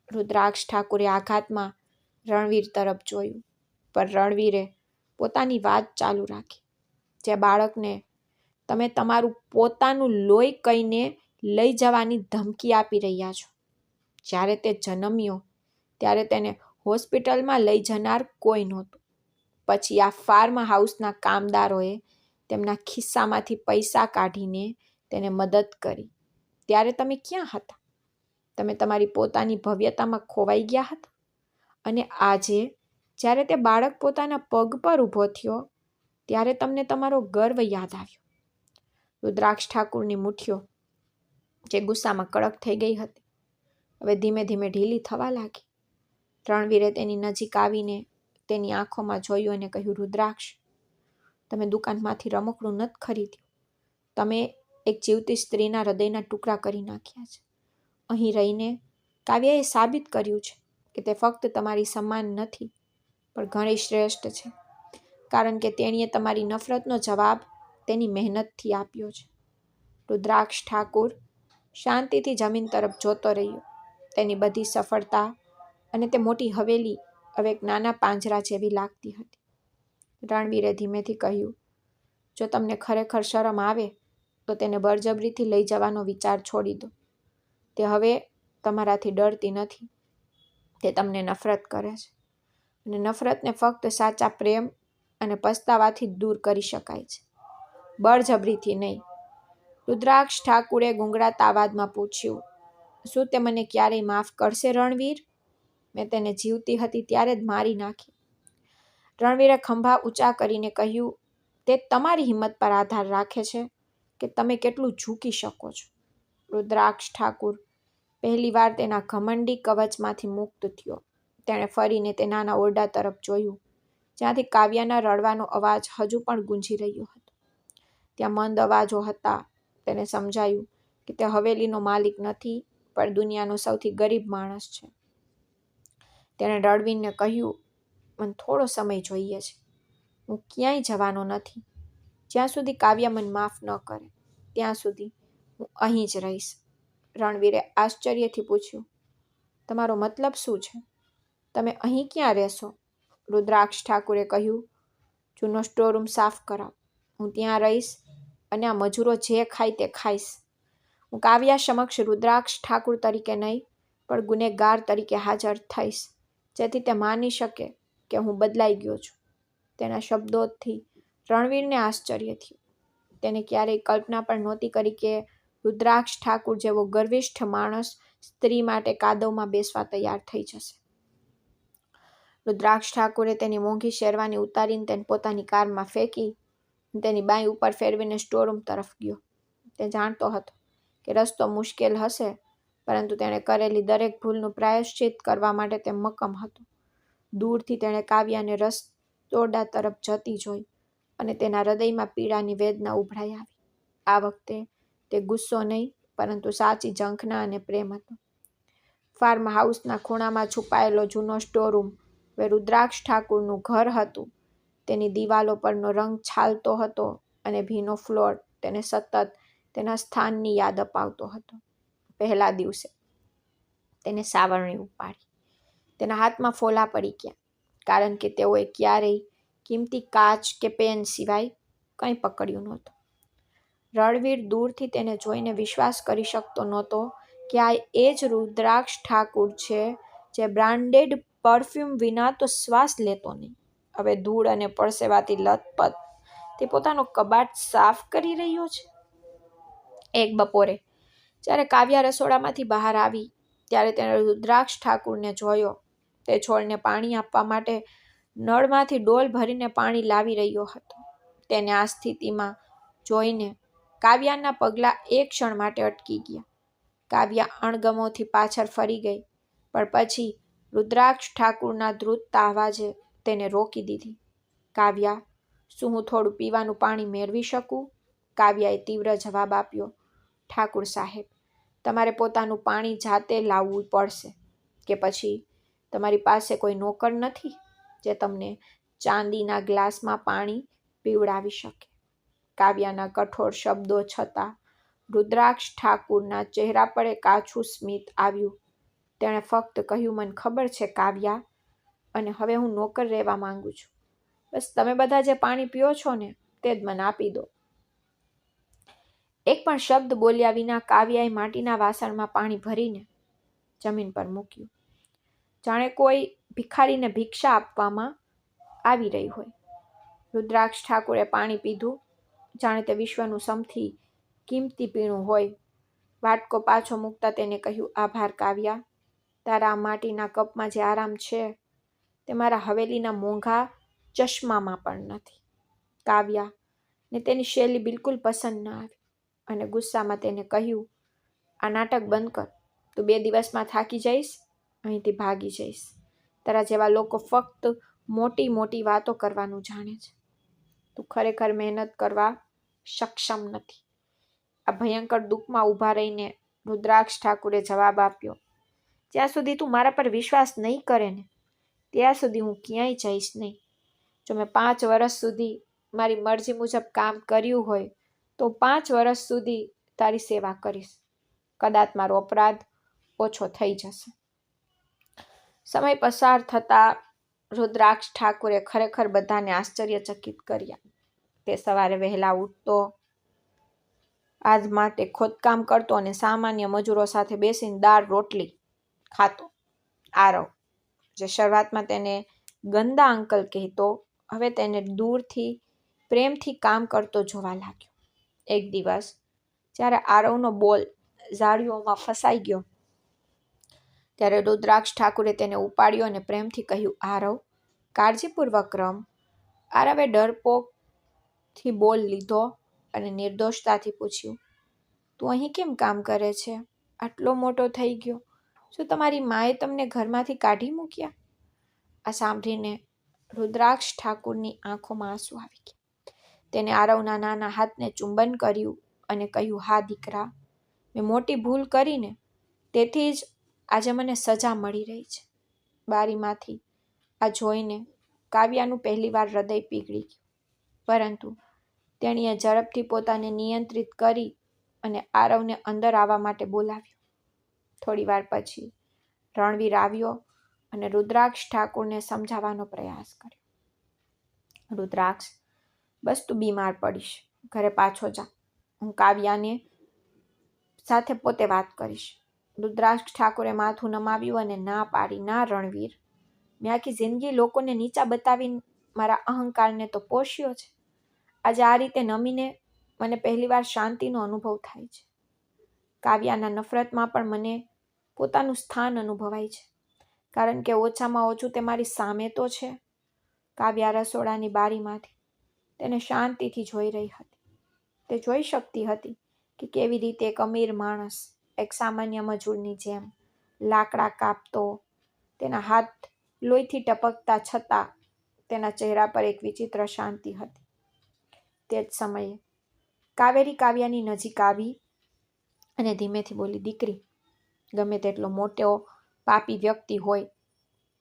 રુદ્રાક્ષ ઠાકુરે આઘાતમાં રણવીર તરફ જોયું, પણ રણવીરે પોતાની વાત ચાલુ રાખી. જે બાળકને તમે તમારું પોતાનું લોહી કહીને લઈ જવાની ધમકી આપી રહ્યા છો, જ્યારે તે જન્મ્યો ત્યારે તેને હોસ્પિટલમાં લઈ જનાર કોઈ નહોતું. પછી આ ફાર્મ હાઉસના કામદારોએ તેમના ખિસ્સામાંથી પૈસા કાઢીને તેને મદદ કરી. ત્યારે તમે ક્યાં હતા? તમે તમારી પોતાની ભવ્યતામાં ખોવાઈ ગયા હતા. અને આજે જ્યારે તે બાળક પોતાના પગ પર ઊભો થયો ત્યારે તમને તમારો ગર્વ યાદ આવ્યો. રુદ્રાક્ષ ઠાકુરની મુઠ્ઠીઓ, જે ગુસ્સામાં કડક થઈ ગઈ હતી, હવે ધીમે ધીમે ઢીલી થવા લાગી. રણવીરે તેની નજીક આવીને તેની આંખોમાં જોયું અને કહ્યું, રુદ્રાક્ષ, તમે દુકાનમાંથી રમકડું નથી ખરીદ્યું. તમે એક જીવતી સ્ત્રીના હૃદયના ટુકડા કરી નાખ્યા છે. અહીં રહીને કાવ્યાએ સાબિત કર્યું છે કે તે ફક્ત તમારી સમાન નથી, પણ ઘણી શ્રેષ્ઠ છે, કારણ કે તેણીએ તમારી નફરતનો જવાબ તેની મહેનતથી આપ્યો છે. રુદ્રાક્ષ ઠાકુર શાંતિથી જમીન તરફ જોતો રહ્યો. તેની બધી સફળતા અને તે મોટી હવેલી હવે એક નાના પાંજરા જેવી લાગતી હતી. રણવીરે ધીમેથી કહ્યું, જો તમને ખરેખર શરમ આવે તો તેને બળજબરીથી લઈ જવાનો વિચાર છોડી દો. તે હવે તમારાથી ડરતી નથી. તે તમને નફરત કરે છે, અને નફરતને ફક્ત સાચા પ્રેમ અને પસ્તાવાથી જ દૂર કરી શકાય છે, બળજબરીથી નહીં. રુદ્રાક્ષ ઠાકુરે ગુંગળાતા અવાજમાં પૂછ્યું, શું તે મને ક્યારેય માફ કરશે? રણવીર, મેં તેને જીવતી હતી ત્યારે જ મારી નાખી. રણવીરે ખંભા ઊંચા કરીને કહ્યું, તે તમારી હિંમત પર આધાર રાખે છે કે તમે કેટલું ઝૂકી શકો છો. રુદ્રાક્ષ ઠાકુર પહેલીવાર તેના ઘમંડી કવચમાંથી મુક્ત થયો. તેણે ફરીને તે નાના ઓરડા તરફ જોયું, જ્યાંથી કાવ્યાના રડવાનો અવાજ હજુ પણ ગુંજી રહ્યો હતો. ત્યાં મંદ અવાજો હતા. તેને સમજાયું કે તે હવેલીનો માલિક નથી, પણ દુનિયાનો સૌથી ગરીબ માણસ છે. તેણે રણવીરને કહ્યું, મને થોડો સમય જોઈએ છે. હું ક્યાંય જવાનો નથી. જ્યાં સુધી કાવ્યા મને માફ ન કરે ત્યાં સુધી હું અહીં જ રહીશ. રણવીરે આશ્ચર્યથી પૂછ્યું, તમારો મતલબ શું છે? તમે અહીં ક્યાં રહેશો? રુદ્રાક્ષ ઠાકુરે કહ્યું, જૂનો સ્ટોરરૂમ સાફ કરાવ. હું ત્યાં રહીશ અને આ મજૂરો જે ખાય તે ખાઈશ. હું કાવ્યા સમક્ષ રુદ્રાક્ષ ઠાકુર તરીકે નહીં, પણ ગુનેગાર તરીકે હાજર થઈશ, જેથી તે માની શકે કે હું બદલાઈ ગયો છું. તેના શબ્દોથી રણવીરને આશ્ચર્ય થયું. તેને ક્યારેય કલ્પના પણ નહોતી કરી કે રુદ્રાક્ષ ઠાકુર જેવો ગર્વિષ્ઠ માણસ સ્ત્રી માટે કાદવમાં બેસવા તૈયાર થઈ જશે. રુદ્રાક્ષ ઠાકુરે તેની મોંઘી શેરવાની ઉતારીને તેને પોતાની કારમાં ફેંકી તેની બાઈ ઉપર ફેરવીને સ્ટોરરૂમ તરફ ગયો. તે જાણતો હતો કે રસ્તો મુશ્કેલ હશે, પરંતુ તેણે કરેલી દરેક ભૂલનું પ્રાયશ્ચિત કરવા માટે તે મક્કમ હતો. દૂરથી તેણે કાવ્યાને રસોડા તરફ જતી જોઈ અને તેના હૃદયમાં પીડાની વેદના ઉભરાઈ આવી. આ વખતે તે ગુસ્સો નહીં, પરંતુ સાચી ઝંખના અને પ્રેમ હતો. ફાર્મ હાઉસના ખૂણામાં છુપાયેલો જૂનો સ્ટોરરૂમ હવે રુદ્રાક્ષ ઠાકુરનું ઘર હતું. તેની દિવાલો પરનો રંગ છાલતો હતો અને ભીનો ફ્લોર તેને સતત તેના સ્થાનની યાદ અપાવતો હતો. પહેલા દિવસે તેને સાવરણી ઉપાડી. તેના હાથમાં ફોલા પડી ગયા, કારણ કે તેઓએ ક્યારેય કિંમતી કાચ કે પેન સિવાય કંઈ પકડ્યું નહોતું. રણવીર દૂરથી તેને જોઈને વિશ્વાસ કરી શકતો નહોતો કે આ એ જ રુદ્રાક્ષ ઠાકુર છે જે બ્રાન્ડેડ પરફ્યુમ વિના તો શ્વાસ લેતો નહીં. હવે ધૂળ અને પરસેવાથી લથપથ તે પોતાનો કબાટ સાફ કરી રહ્યો છે. એક બપોરે જ્યારે કાવ્યા રસોડામાંથી બહાર આવી ત્યારે તેણે રુદ્રાક્ષ ઠાકુરને જોયો. તે છોડને પાણી આપવા માટે નળમાંથી ડોલ ભરીને પાણી લાવી રહ્યો હતો. તેને આ સ્થિતિમાં જોઈને કાવ્યાના પગલાં એક ક્ષણ માટે અટકી ગયા. કાવ્યા અણગમોથી પાછળ ફરી ગઈ, પણ પછી રુદ્રાક્ષ ઠાકુરના ધ્રુજતા અવાજે તેને રોકી દીધી. કાવ્યા, શું હું થોડું પીવાનું પાણી મેળવી શકું? કાવ્યાએ તીવ્ર જવાબ આપ્યો. ઠાકુર સાહેબ, તમારે પોતાનું પાણી જાતે લાવવું પડશે. કે પછી તમારી પાસે કોઈ નોકર નથી જે તમને ચાંદીના ગ્લાસમાં પાણી પીવડાવી શકે? કાવ્યાના કઠોર શબ્દો છતાં રુદ્રાક્ષ ઠાકુરના ચહેરા પર એક આછું સ્મિત આવ્યું. તેણે ફક્ત કહ્યું, મને ખબર છે કાવ્યા, અને હવે હું નોકર રહેવા માંગુ છું. બસ તમે બધા જે પાણી પીઓ છો ને તે જ મને આપી દો. એક પણ શબ્દ બોલ્યા વિના કાવ્યાએ માટીના વાસણમાં પાણી ભરીને જમીન પર મૂક્યું, જાણે કોઈ ભિખારીને ભિક્ષા આપવામાં આવી રહી હોય. રુદ્રાક્ષ ઠાકુરે પાણી પીધું, જાણે તે વિશ્વનું સૌથી કિંમતી પીણું હોય. વાટકો પાછો મૂકતા તેને કહ્યું, આભાર કાવ્યા. તારા આ માટીના કપમાં જે આરામ છે તે મારા હવેલીના મોંઘા ચશ્મામાં પણ નથી. કાવ્યા ને તેની શૈલી બિલકુલ પસંદ ન આવી અને ગુસ્સામાં તેને કહ્યું, આ નાટક બંધ કર. તું 2 દિવસમાં થાકી જઈશ, અહીંથી ભાગી જઈશ. તારા જેવા લોકો ફક્ત મોટી મોટી વાતો કરવાનું જાણે છે. તું ખરેખર મહેનત કરવા સક્ષમ નથી. આ ભયંકર દુઃખમાં ઊભા રહીને રુદ્રાક્ષ ઠાકુરે જવાબ આપ્યો, જ્યાં સુધી તું મારા પર વિશ્વાસ નહીં કરે ને ત્યાં સુધી હું ક્યાંય જઈશ નહીં. જો મેં 5 વર્ષ સુધી મારી મરજી મુજબ કામ કર્યું હોય તો 5 વર્ષ સુધી તારી સેવા કરીશ. કદાચ મારો અપરાધ ઓછો થઈ જશે. સમય પસાર થતાં રુદ્રાક્ષ ઠાકુરે ખરેખર બધાને આશ્ચર્યચકિત કર્યા. તે સવારે વહેલા ઉઠતો, આજ માટે ખોદકામ કરતો અને સામાન્ય મજૂરો સાથે બેસીને દાળ રોટલી ખાતો. આરવ, જે શરૂઆતમાં તેને ગંદા અંકલ કહેતો, હવે તેને દૂરથી પ્રેમથી કામ કરતો જોવા લાગ્યો. એક દિવસ જ્યારે આરવનો બોલ ઝાડીઓમાં ફસાઈ ગયો ત્યારે રુદ્રાક્ષ ઠાકુરે તેને ઉપાડ્યો અને પ્રેમથી કહ્યું, આરવ, કાળજીપૂર્વક રમ. આરવે ડરપોકથી બોલ લીધો અને નિર્દોષતાથી પૂછ્યું, તું અહીં કેમ કામ કરે છે? આટલો મોટો થઈ ગયો. શું તમારી માએ તમને ઘરમાંથી કાઢી મૂક્યા? આ સાંભળીને રુદ્રાક્ષ ઠાકુરની આંખોમાં આંસુ આવી ગયા. તેને આરવના નાના હાથને ચુંબન કર્યું અને કહ્યું, હા દીકરા, મેં મોટી ભૂલ કરીને તેથી જ આજે મને સજા મળી રહી છે. બારીમાંથી આ જોઈને કાવ્યાનું પહેલીવાર હૃદય પીગળી ગયું, પરંતુ તેણીએ ઝડપથી પોતાને નિયંત્રિત કરી અને આરવને અંદર આવવા માટે બોલાવ્યો. થોડીવાર પછી રણવીર આવ્યો અને રુદ્રાક્ષ ઠાકુરને સમજાવવાનો પ્રયાસ કર્યો. રુદ્રાક્ષ, બસ તું બીમાર પડીશ, ઘરે પાછો જા. હું કાવ્યાને સાથે પોતે વાત કરીશ. રુદ્રાક્ષ ઠાકુરે માથું નમાવ્યું અને ના પાડી, ના રણવીર, મેં આખી જિંદગી લોકોને નીચા બતાવીને મારા અહંકારને તો પોષ્યો છે. આજે આ રીતે નમીને મને પહેલીવાર શાંતિનો અનુભવ થાય છે. કાવ્યાના નફરતમાં પણ મને પોતાનું સ્થાન અનુભવાય છે, કારણ કે ઓછામાં ઓછું તે મારી સામે તો છે. કાવ્યા રસોડાની બારીમાંથી તેને શાંતિથી જોઈ રહી હતી. તે જોઈ શકતી હતી કે કેવી રીતે એક અમીર માણસ એક સામાન્ય મજૂરની જેમ લાકડા કાપતો. તેના હાથ લોહીથી ટપકતા છતાં તેના ચહેરા પર એક વિચિત્ર શાંતિ હતી. તે જ સમયે કાવેરી કાવ્યાની નજીક આવી અને ધીમેથી બોલી, દીકરી, ગમે તેટલો મોટો પાપી વ્યક્તિ હોય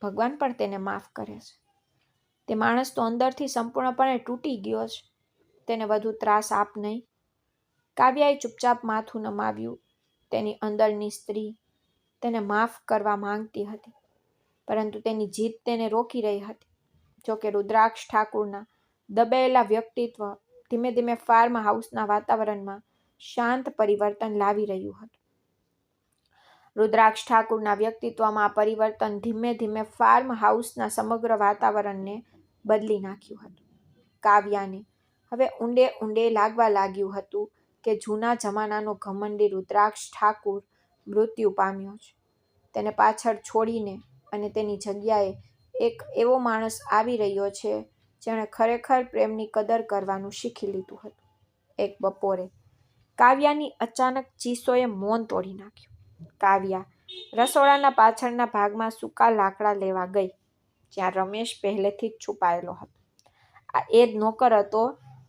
ભગવાન પણ તેને માફ કરે છે. તે માણસ તો અંદરથી સંપૂર્ણપણે તૂટી ગયો છે. તેને વધુ ત્રાસ આપ નહીં. કાવ્યાએ ચૂપચાપ માથું નમાવ્યું. તેની અંદરની સ્ત્રી તેને માફ કરવા માંગતી હતી, પરંતુ તેની જીદ તેને રોકી રહી હતી. જોકે રુદ્રાક્ષ ઠાકુરના દબાયેલા વ્યક્તિત્વ ધીમે ધીમે ફાર્મ હાઉસના વાતાવરણમાં શાંત પરિવર્તન લાવી રહ્યું હતું. રુદ્રાક્ષ ઠાકુરના વ્યક્તિત્વમાં આ પરિવર્તન ધીમે ધીમે ફાર્મ હાઉસના સમગ્ર વાતાવરણને બદલી નાખ્યું હતું. કાવ્યાને હવે ઊંડે ઊંડે લાગવા લાગ્યું હતું કે જૂના જમાનાનો ઘમંડી રુદ્રાક્ષ ઠાકુર મૃત્યુ પામ્યો છે. તેને પાછળ છોડીને અને તેની જગ્યાએ એક એવો માણસ આવી રહ્યો છે જેણે ખરેખર પ્રેમની કદર કરવાનું શીખી લીધું હતું. એક બપોરે કાવ્યાની અચાનક ચીસોએ મૌન તોડી નાખ્યું. કાવ્યા રસોડાના પાછળના ભાગમાં સૂકા લાકડા લેવા ગઈ, જ્યાં રમેશ પહેલેથી જ છુપાયેલો હતો. આ એ જ નોકર હતો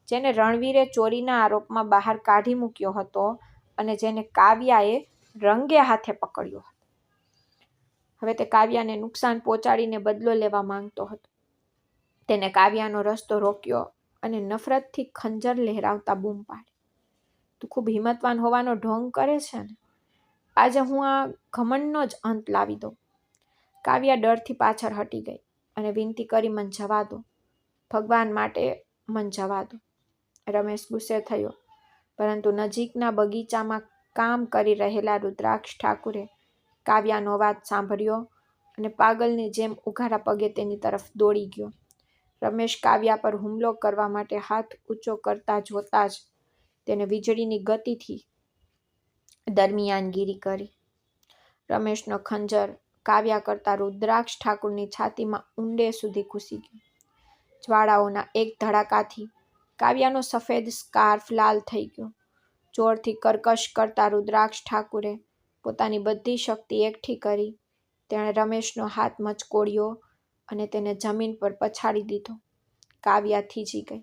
જેને રણવીરે ચોરીના આરોપમાં બહાર કાઢી મૂક્યો હતો અને જેને કાવ્યાએ રંગે હાથે પકડ્યો હતો. હવે તે કાવ્યાને નુકસાન પહોંચાડીને બદલો લેવા માંગતો હતો. તેને કાવ્યાનો રસ્તો રોક્યો અને નફરતથી ખંજર લહેરાવતા બૂમ પાડી, તું ખૂબ હિંમતવાન હોવાનો ઢોંગ કરે છે ને? આજે હું આ ઘમંડનો જ અંત લાવી દઉં. કાવ્યા ડરથી પાછળ હટી ગઈ અને વિનંતી કરી, મન જવા દો, ભગવાન માટે મન જવા દો. રમેશ ગુસ્સે થયો, પરંતુ નજીકના બગીચામાં કામ કરી રહેલા રુદ્રાક્ષ ઠાકુરે કાવ્યાનો અવાજ સાંભળ્યો અને પાગલની જેમ ઉઘાડા પગે તેની તરફ દોડી ગયો. રમેશ કાવ્યા પર હુમલો કરવા માટે હાથ ઊંચો કરતા જોતા જ તેને વીજળીની ગતિથી દરમિયાનગીરી કરી. રમેશનો ખંજર કાવ્યા કરતા રુદ્રાક્ષ ઠાકુરની છાતીમાં ઊંડે સુધી ઘૂસી ગયું. જ્વાળાઓના એક ધડાકાથી કાવ્યાનો સફેદ સ્કાર્ફ લાલ થઈ ગયો. જોરથી કર્કશ કરતા રુદ્રાક્ષ ઠાકુરે પોતાની બધી શક્તિ એકઠી કરી તેણે રમેશનો હાથ મચકોડ્યો અને તેને જમીન પર પછાડી દીધો. કાવ્યા થીજી ગઈ.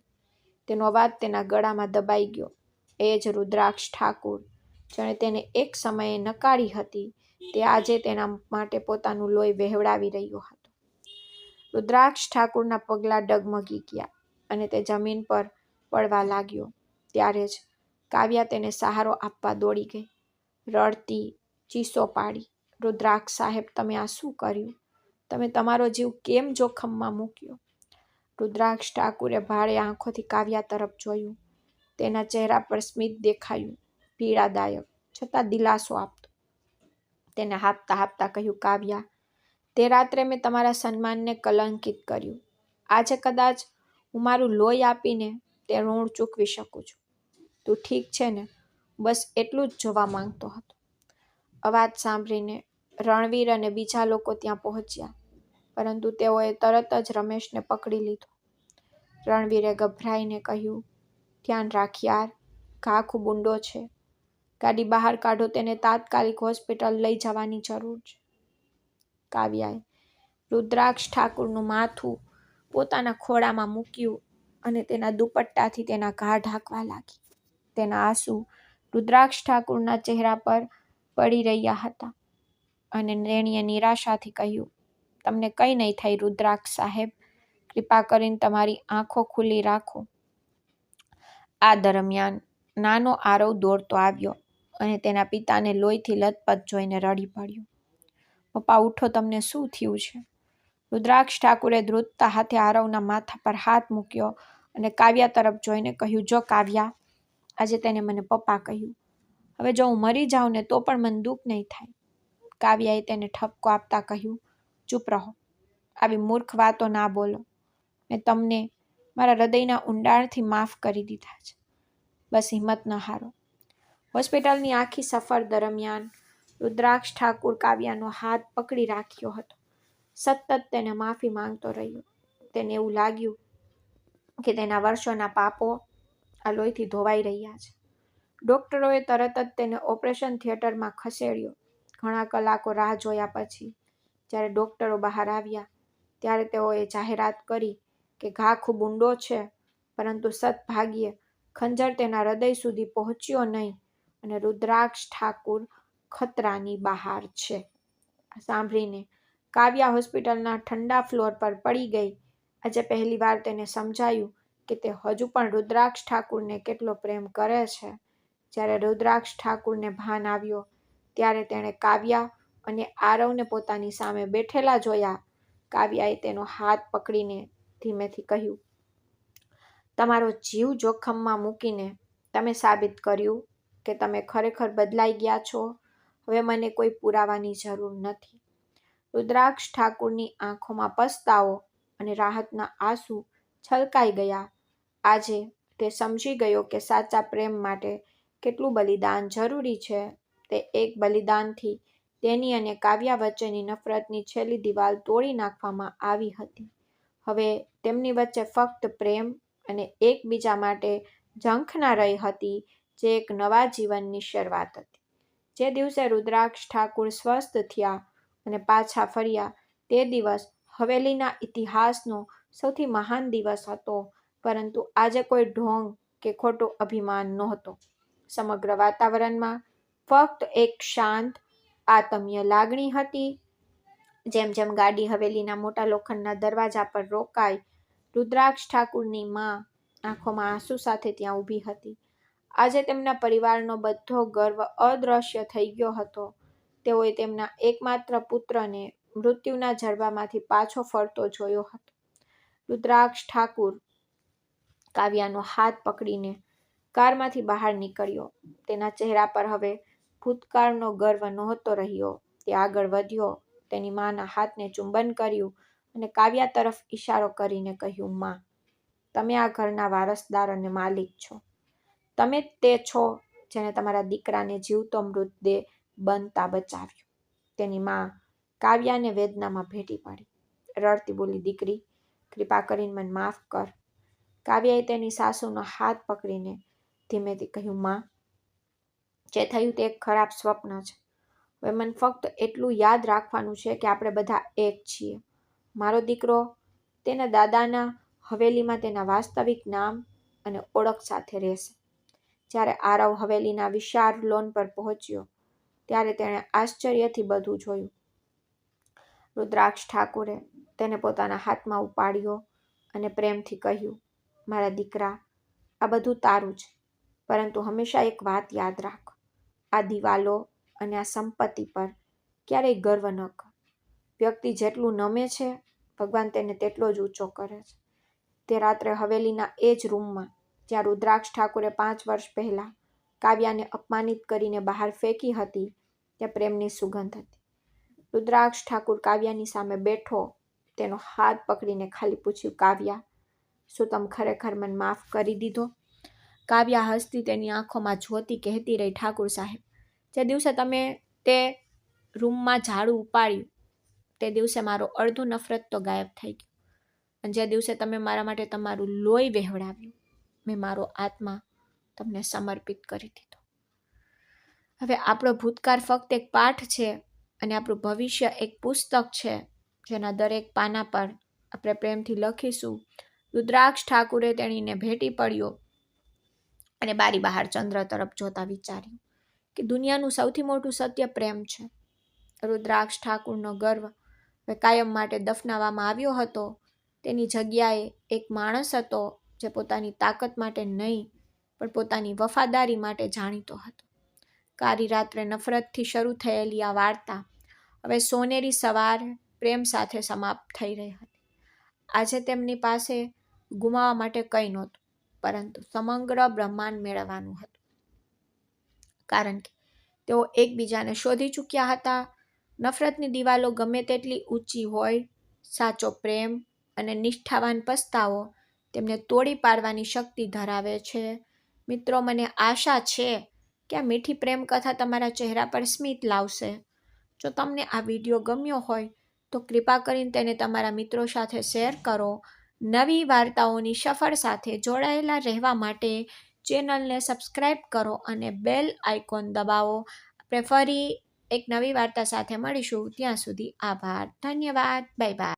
તેનો અવાજ તેના ગળામાં દબાઈ ગયો. એ જ રુદ્રાક્ષ ઠાકુર જેણે તેને એક સમયે નકારી હતી, તે આજે તેના માટે પોતાનું લોહી વહેવડાવી રહ્યો હતો. રુદ્રાક્ષ ઠાકુરના પગલાં ડગમગી ગયા અને તે જમીન પર પડવા લાગ્યો. ત્યારે જ કાવ્યા તેને સહારો આપવા દોડી ગઈ. રડતી ચીસો પાડી, રુદ્રાક્ષ સાહેબ, તમે આ શું કર્યું? તમે તમારો જીવ કેમ જોખમમાં મૂક્યો? રુદ્રાક્ષ ઠાકુરે ભારે આંખોથી કાવ્યા તરફ જોયું. તેના ચહેરા પર સ્મિત દેખાયું, પીડાદાયક છતાં દિલાસો આપતો. તેને હાંફતા હાંફતા કહ્યું, કાવ્યા, તે રાત્રે મેં તમારા સન્માનને કલંકિત કર્યું. આજે કદાચ હું મારું લોહી આપીને તે ઋણ ચૂકવી શકું છું. તું ઠીક છે ને? બસ એટલું જ જોવા માંગતો હતો. અવાજ સાંભળીને રણવીર અને બીજા લોકો ત્યાં પહોંચ્યા, પરંતુ તેઓએ તરત જ રમેશને પકડી લીધો. રણવીરે ગભરાઈને કહ્યું, ધ્યાન રાખ યાર, ઘા ખૂબ ઊંડો છે. ગાડી બહાર કાઢો, તેને તાત્કાલિક હોસ્પિટલ લઈ જવાની જરૂર છે. કાવ્યાએ રુદ્રાક્ષ ઠાકુરનું માથું પોતાના ખોળામાં મૂક્યું અને તેના દુપટ્ટાથી તેના ઘા ઢાંકવા લાગી. તેના આંસુ રુદ્રાક્ષ ઠાકુરના ચહેરા પર પડી રહ્યા હતા અને તેણીએ નિરાશાથી કહ્યું, તમને કંઈ નહીં થાય રુદ્રાક્ષ સાહેબ, કૃપા કરીને તમારી આંખો ખુલ્લી રાખો. આ દરમિયાન નાનો આરવ દોડતો આવ્યો અને તેના પિતાને લોહીથી લથપથ જોઈને રડી પડ્યો. પપ્પા ઉઠો, તમને શું થયું છે? રુદ્રાક્ષ ઠાકુરે ધ્રુજતા હાથે આરવના માથા પર હાથ મૂક્યો અને કાવ્યા તરફ જોઈને કહ્યું, જો કાવ્યા, આજે તેને મને પપ્પા કહ્યું. હવે જો હું મરી જાઉં ને તો પણ મને દુઃખ નહીં થાય. કાવ્યાએ તેને ઠપકો આપતા કહ્યું, ચૂપ રહો, આવી મૂર્ખ વાતો ના બોલો. મેં તમને મારા હૃદયના ઊંડાણથી માફ કરી દીધા છે. બસ હિંમત ન હારો. હોસ્પિટલની આખી સફર દરમિયાન રુદ્રાક્ષ ઠાકુર કાવ્યાનો હાથ પકડી રાખ્યો હતો. સતત તેને માફી માંગતો રહ્યો. તેને એવું લાગ્યું કે તેના વર્ષોના પાપો આ લોહીથી ધોવાઈ રહ્યા છે. ડોક્ટરોએ તરત જ તેને ઓપરેશન થિયેટરમાં ખસેડ્યો. ઘણા કલાકો રાહ જોયા પછી જ્યારે ડોક્ટરો બહાર આવ્યા ત્યારે તેઓએ જાહેરાત કરી કે ઘા ખૂબ ઊંડો છે, પરંતુ સદભાગ્યે ખંજર તેના હૃદય સુધી પહોંચ્યો નહીં અને રુદ્રાક્ષ ઠાકુર ખતરાની બહાર છે. સાંભળીને કાવ્યા હોસ્પિટલના ઠંડા ફ્લોર પર પડી ગઈ. આજે પહેલીવાર તેને સમજાયું કે તે હજુ પણ રુદ્રાક્ષ ઠાકુરને કેટલો પ્રેમ કરે છે. જ્યારે રુદ્રાક્ષ ઠાકુરને ભાન આવ્યો ત્યારે તેણે કાવ્યા અને આરવને પોતાની સામે બેઠેલા જોયા. કાવ્યાએ તેનો હાથ પકડીને ધીમેથી કહ્યું, તમારો જીવ જોખમમાં મૂકીને તમે સાબિત કર્યું કે તમે ખરેખર બદલાઈ ગયા છો. હવે મને કોઈ પુરાવાની જરૂર નથી. રુદ્રાક્ષ ઠાકુરની આંખોમાં પસ્તાવો અને રાહતના આંસુ છલકાઈ ગયા. આજે તે સમજી ગયો કે સાચા પ્રેમ માટે કેટલું બલિદાન જરૂરી છે. તે એક બલિદાનથી તેની અને કાવ્યા વચ્ચેની નફરતની છેલ્લી દિવાલ તોડી નાખવામાં આવી હતી. હવે તેમની વચ્ચે ફક્ત પ્રેમ અને એકબીજા માટે ઝંખના રહી હતી, જે એક નવા જીવનની શરૂઆત હતી. જે દિવસે રુદ્રાક્ષ ઠાકુર સ્વસ્થ થયા અને પાછા ફર્યા તે દિવસ હવેલીના ઇતિહાસનો સૌથી મહાન દિવસ હતો. પરંતુ આજે કોઈ ઢોંગ કે ખોટું અભિમાન નહોતો. સમગ્ર વાતાવરણમાં ફક્ત એક શાંત, આત્મીય લાગણી હતી. જેમ જેમ ગાડી હવેલીના મોટા લોખંડના દરવાજા પર રોકાઈ, રુદ્રાક્ષ ઠાકુરની માં આંખોમાં આંસુ સાથે ત્યાં ઊભી હતી. આજે તેમના પરિવારનો બધો ગર્વ અદ્રશ્ય થઈ ગયો હતો. તેઓએ તેમના એકમાત્ર પુત્રને મૃત્યુના જડબામાંથી પાછો ફરતો જોયો હતો. રુદ્રાક્ષ ઠાકુર કાવ્યાનો હાથ પકડીને કારમાંથી બહાર નીકળ્યો. તેના ચહેરા પર હવે ભૂતકાળનો ગર્વ નહોતો રહ્યો. તે આગળ વધ્યો, તેની માના હાથને ચુંબન કર્યું અને કાવ્યા તરફ ઈશારો કરીને કહ્યું, માં, તમે આ ઘરના વારસદાર અને માલિક છો. તમે તે છો જેણે તમારા દીકરાને જીવતો મૃતદેહ બનતા બચાવ્યો. તેની માં કાવ્યાને વેદનામાં ભેટી પડી. રડતી બોલી, દીકરી, કૃપા કરીને મને માફ કર. કાવ્યાએ તેની સાસુનો હાથ પકડીને ધીમેથી કહ્યું, માં, જે થયું તે એક ખરાબ સ્વપ્ન છે. હવે મને ફક્ત એટલું યાદ રાખવાનું છે કે આપણે બધા એક છીએ. મારો દીકરો તેના દાદાના હવેલીમાં તેના વાસ્તવિક નામ અને ઓળખ સાથે રહેશે. જ્યારે આરવ હવેલીના વિશાળ લોન પર પહોંચ્યો ત્યારે તેણે આશ્ચર્યથી બધું જોયું. રુદ્રાક્ષ ઠાકુરે તેને પોતાના હાથમાં ઉપાડ્યો અને પ્રેમથી કહ્યું, મારા દીકરા, આ બધું તારું છે, પરંતુ હંમેશા એક વાત યાદ રાખ. આ દિવાલો અને આ સંપત્તિ પર ક્યારેય ગર્વ ન કર. વ્યક્તિ જેટલું નમે છે, ભગવાન તેને તેટલો જ ઊંચો કરે છે. તે રાત્રે હવેલીના એ જ રૂમમાં જ્યાં રુદ્રાક્ષ ઠાકુરે 5 વર્ષ પહેલા કાવ્યાને અપમાનિત કરીને બહાર ફેંકી હતી, ત્યાં પ્રેમની સુગંધ હતી. રુદ્રાક્ષ ઠાકુર કાવ્યાની સામે બેઠો, તેનો હાથ પકડીને ખાલી પૂછ્યું, કાવ્યા, શું તમે ખરેખર મને માફ કરી દીધો? કાવ્યા હસતી તેની આંખોમાં જોતી કહેતી રહી, ઠાકુર સાહેબ, જે દિવસે તમે તે રૂમમાં ઝાડુ ઉપાડ્યું તે દિવસે મારો અડધો નફરત તો ગાયબ થઈ ગયો. અને જે દિવસે તમે મારા માટે તમારું લોહી વહેવડાવ્યું, મેં મારો આત્મા તમને સમર્પિત કરી દીધો. હવે આપણો ભૂતકાળ ફક્ત એક પાઠ છે અને આપણું ભવિષ્ય એક પુસ્તક છે, જેના દરેક પાના પર આપણે પ્રેમથી લખીશું. રુદ્રાક્ષ ઠાકુરે તેણીને ભેટી પડ્યો અને બારી બહાર ચંદ્ર તરફ જોતા વિચાર્યું કે દુનિયાનું સૌથી મોટું સત્ય પ્રેમ છે. રુદ્રાક્ષ ઠાકુરનો ગર્વ હવે કાયમ માટે દફનાવવામાં આવ્યો હતો. તેની જગ્યાએ એક માણસ હતો જે પોતાની તાકાત માટે નહીં પણ પોતાની વફાદારી માટે જાણીતો હતો. કાળી રાત્રે નફરતથી શરૂ થયેલી આ વાર્તા હવે સોનેરી સવાર પ્રેમ સાથે સમાપ્ત થઈ રહી હતી. આજે તેમની પાસે ગુમાવવા માટે કંઈ નહોતું, પરંતુ સમગ્ર બ્રહ્માંડ મેળવવાનું હતું. કારણ કે તેઓ એકબીજાને શોધી ચૂક્યા હતા. નફરતની દિવાલો ગમે તેટલી ઊંચી હોય, સાચો પ્રેમ અને નિષ્ઠાવાન પસ્તાવો તેમને તોડી પાડવાની શક્તિ ધરાવે છે. મિત્રો, મને આશા છે કે આ મીઠી પ્રેમ કથા તમારા ચહેરા પર સ્મિત લાવશે. જો તમને આ વિડીયો ગમ્યો હોય તો કૃપા કરીને તેને તમારા મિત્રો સાથે શેર કરો. નવી વાર્તાઓની સફર સાથે જોડાયેલા રહેવા માટે ચેનલને સબસ્ક્રાઈબ કરો અને બેલ આઇકોન દબાવો. આપણે ફરી એક નવી વાર્તા સાથે મળીશું. ત્યાં સુધી આભાર. ધન્યવાદ. Bye bye.